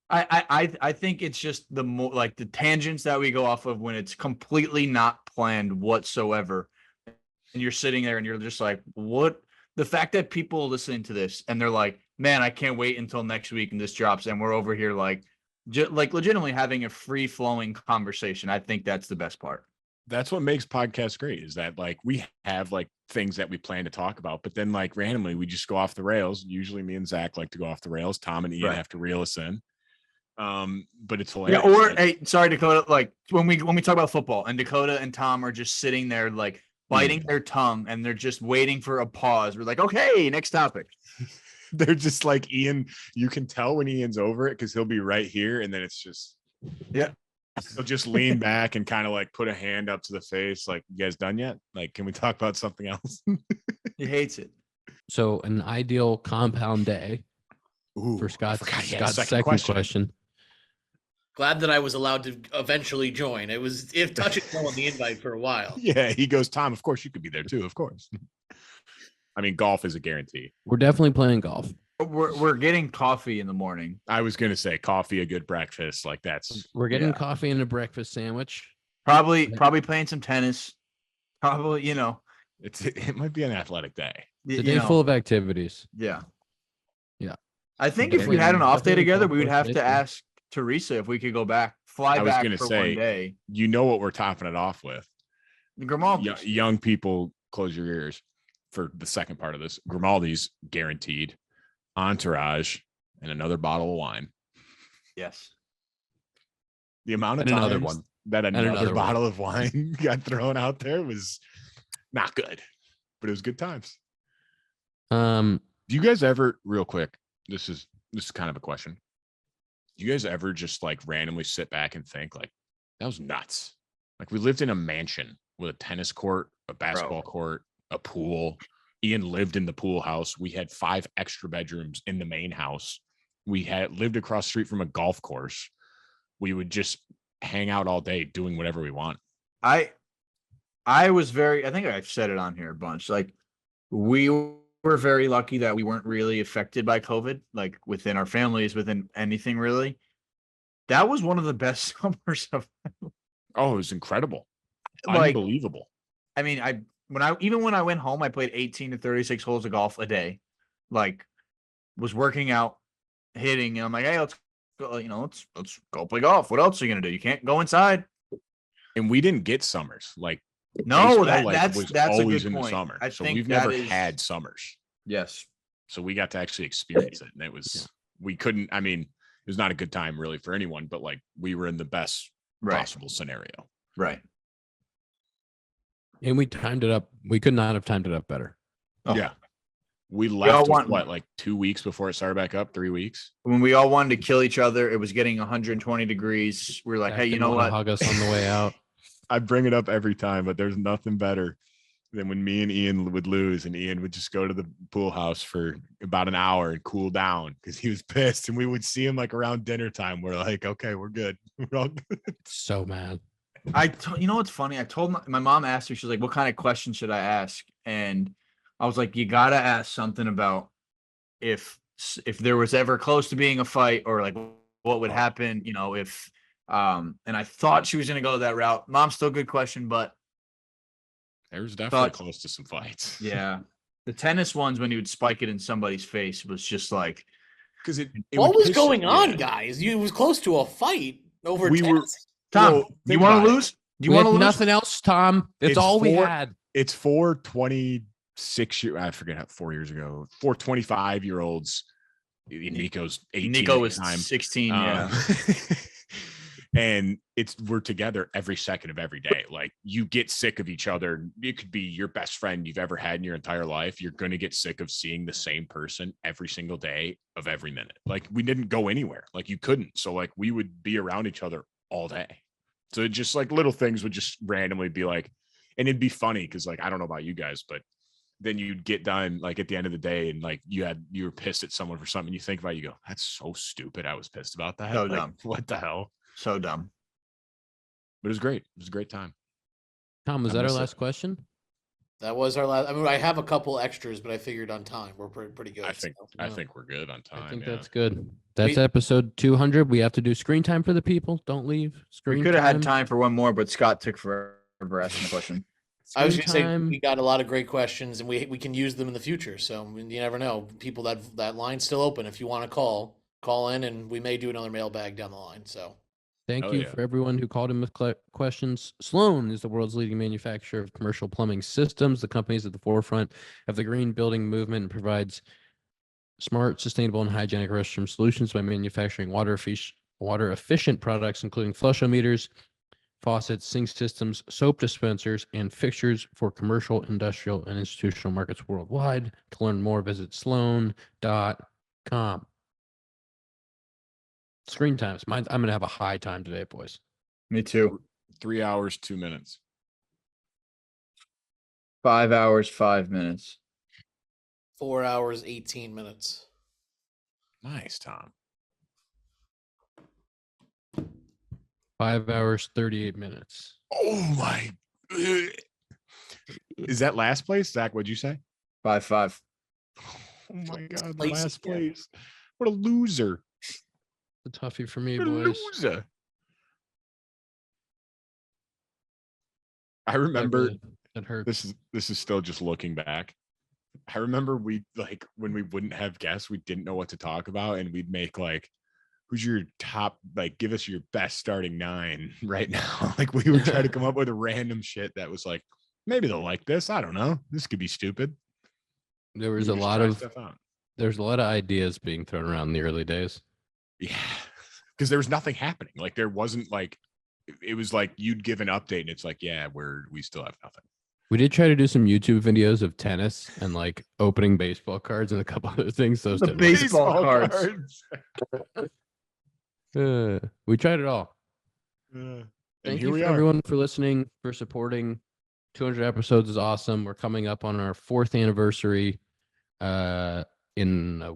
I think it's just the more the tangents that we go off of when it's completely not planned whatsoever, and you're sitting there and you're just what? The fact that people are listening to this and they're like, man, I can't wait until next week and this drops, and we're over here like legitimately having a free flowing conversation. I think that's the best part. That's what makes podcasts great, is that like we have like things that we plan to talk about, but then like randomly we just go off the rails. Usually me and Zach like to go off the rails. Tom and Ian have to reel us in. But it's hilarious. Yeah, or hey, sorry, Dakota, like when we talk about football and Dakota and Tom are just sitting there like biting their tongue and they're just waiting for a pause. We're like, okay, next topic. They're just like, Ian, you can tell when Ian's over it because he'll be right here, and then it's just he'll just lean back and kind of like put a hand up to the face, like, you guys done yet? Like, can we talk about something else? He hates it. So an ideal compound day for Scott's second question. Glad that I was allowed to eventually join. It was touch and go on the invite for a while. Yeah, he goes, Tom, of course you could be there too, of course. I mean, golf is a guarantee. We're definitely playing golf. We're getting coffee in the morning. I was gonna say coffee, a good breakfast, like that's. We're getting coffee and a breakfast sandwich. Probably playing some tennis. Probably, it might be an athletic day. It's a day full of activities. Yeah. Yeah. I think if we had an off day together, we would have to ask Teresa if we could go back, fly back for 1 day. You know what we're topping it off with? Grimaldi's. Young people, close your ears for the second part of this. Grimaldi's guaranteed. Entourage and another bottle of wine. Yes. The amount of and times another one. that another bottle of wine got thrown out there was not good, but it was good times. Do you guys ever, real quick, this is kind of a question. Do you guys ever just like randomly sit back and think like, that was nuts? Like, we lived in a mansion with a tennis court, a basketball court, a pool. Ian lived in the pool house. We had 5 extra bedrooms in the main house. We had lived across the street from a golf course. We would just hang out all day doing whatever we want. I think I've said it on here a bunch. Like, we were very lucky that we weren't really affected by COVID, like within our families, within anything really. That was one of the best summers of. Oh, it was incredible. Like, unbelievable. I mean, when I went home, I played 18 to 36 holes of golf a day. Like, was working out, hitting, and I'm like, hey, let's go play golf. What else are you gonna do? You can't go inside. And we didn't get summers. Like, no, that's always a good in point. the summer. I so think we've never had summers. Yes. So we got to actually experience it. And it was we couldn't, I mean, it was not a good time really for anyone, but like we were in the best possible scenario. Right. And we timed it up. We could not have timed it up better. Oh. Yeah. We left like 2 weeks before it started back up, 3 weeks. When we all wanted to kill each other, it was getting 120 degrees. We were like, hey, you know what? Hug us on the way out. I bring it up every time, but there's nothing better than when me and Ian would lose and Ian would just go to the pool house for about an hour and cool down because he was pissed. And we would see him like around dinner time. We're like, okay, we're good. We're all good. So mad. You know what's funny? I told my mom asked me, she's like, what kind of question should I ask? And I was like, you got to ask something about if there was ever close to being a fight or like what would happen, if, and I thought she was going to go that route. Mom, still good question, but there was definitely close to some fights. Yeah. The tennis ones, when you would spike it in somebody's face, was just like, because what was going on, guys? It was close to a fight over tennis. Tom, do you want to lose? Do you want to lose? Nothing else, Tom. It's all we had. It's 4 26 years. I forget 4 years ago. 4 25-year-olds. Nico's 18. Nico was 16. Yeah. And we're together every second of every day. Like, you get sick of each other. It could be your best friend you've ever had in your entire life. You're going to get sick of seeing the same person every single day of every minute. Like, we didn't go anywhere. Like, you couldn't. So like, we would be around each other all day. So it just like little things would just randomly be like, and it'd be funny because like, I don't know about you guys, but then you'd get done like at the end of the day and like you were pissed at someone for something. You think about it, you go, that's so stupid. I was pissed about that. So like, dumb. What the hell? So dumb. But it was great. It was a great time. Tom, was that our last question? That was our last. I mean, I have a couple extras, but I figured on time we're pretty good. I think we're good on time. I think that's good. That's episode 200. We have to do screen time for the people. Don't leave. We could have had time for one more, but Scott took forever asking the question. I was going to say we got a lot of great questions, and we can use them in the future. So you never know. People, that line's still open. If you want to call in, and we may do another mailbag down the line. So thank you for everyone who called in with questions. Sloan is the world's leading manufacturer of commercial plumbing systems. The company is at the forefront of the green building movement and provides smart, sustainable, and hygienic restroom solutions by manufacturing water-efficient products, including flushometers, faucets, sink systems, soap dispensers, and fixtures for commercial, industrial, and institutional markets worldwide. To learn more, visit sloan.com. Screen times. I'm going to have a high time today, boys. Me too. 3 hours, 2 minutes. 5 hours, 5 minutes. 4 hours, 18 minutes. Nice, Tom. 5 hours, 38 minutes. Oh my! Is that last place, Zach? What'd you say? 5-5. Oh my God! Last place. What a loser! A toughie for me, What a boys. loser. I remember. That hurts. This is still just looking back. I remember we when we wouldn't have guests, we didn't know what to talk about, and we'd make who's your top, give us your best starting 9 right now. We would try to come up with a random shit that was maybe they'll like this. I don't know. This could be stupid. There was a lot of ideas being thrown around in the early days. Yeah. Because there was nothing happening. There wasn't it was you'd give an update and it's yeah, we still have nothing. We did try to do some YouTube videos of tennis and opening baseball cards and a couple other things. Those the baseball cards. We tried it all. Thank you everyone for listening, for supporting. 200 episodes is awesome. We're coming up on our 4th anniversary in a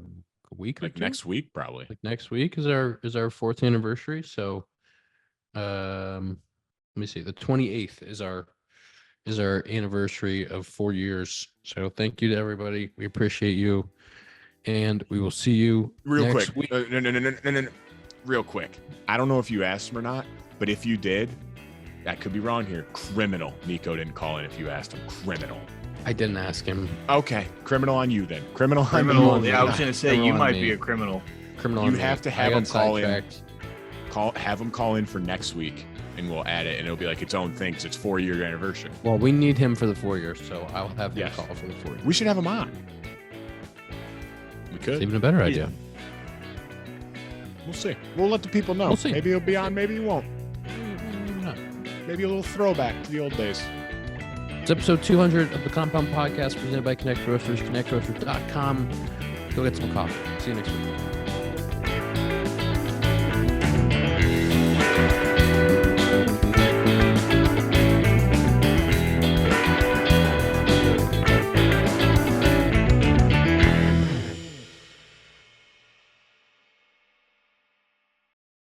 week or two? Next week, probably. Next week is our 4th anniversary. So let me see. The 28th is our anniversary of 4 years. So thank you to everybody. We appreciate you. And we will see you real next quick. Week. No. Real quick. I don't know if you asked him or not, but if you did, I could be wrong here. Criminal. Nico didn't call in if you asked him. Criminal. I didn't ask him. Okay. Criminal on you then. Criminal. Yeah, I was going to say, you might be a criminal. Criminal. You have to have him call in. Sidetracked. Have him call in for next week, and we'll add it, and it'll be its own thing because it's 4-year anniversary. Well, we need him for the 4 years, so I'll have him call for the 4 years. We should have him on. We could. It's even a better idea. We'll see. We'll let the people know. We'll see. Maybe he'll be on, maybe he won't. Maybe a little throwback to the old days. It's episode 200 of the Compound Podcast presented by Connect Roasters, connectroasters.com. Go get some coffee. See you next week.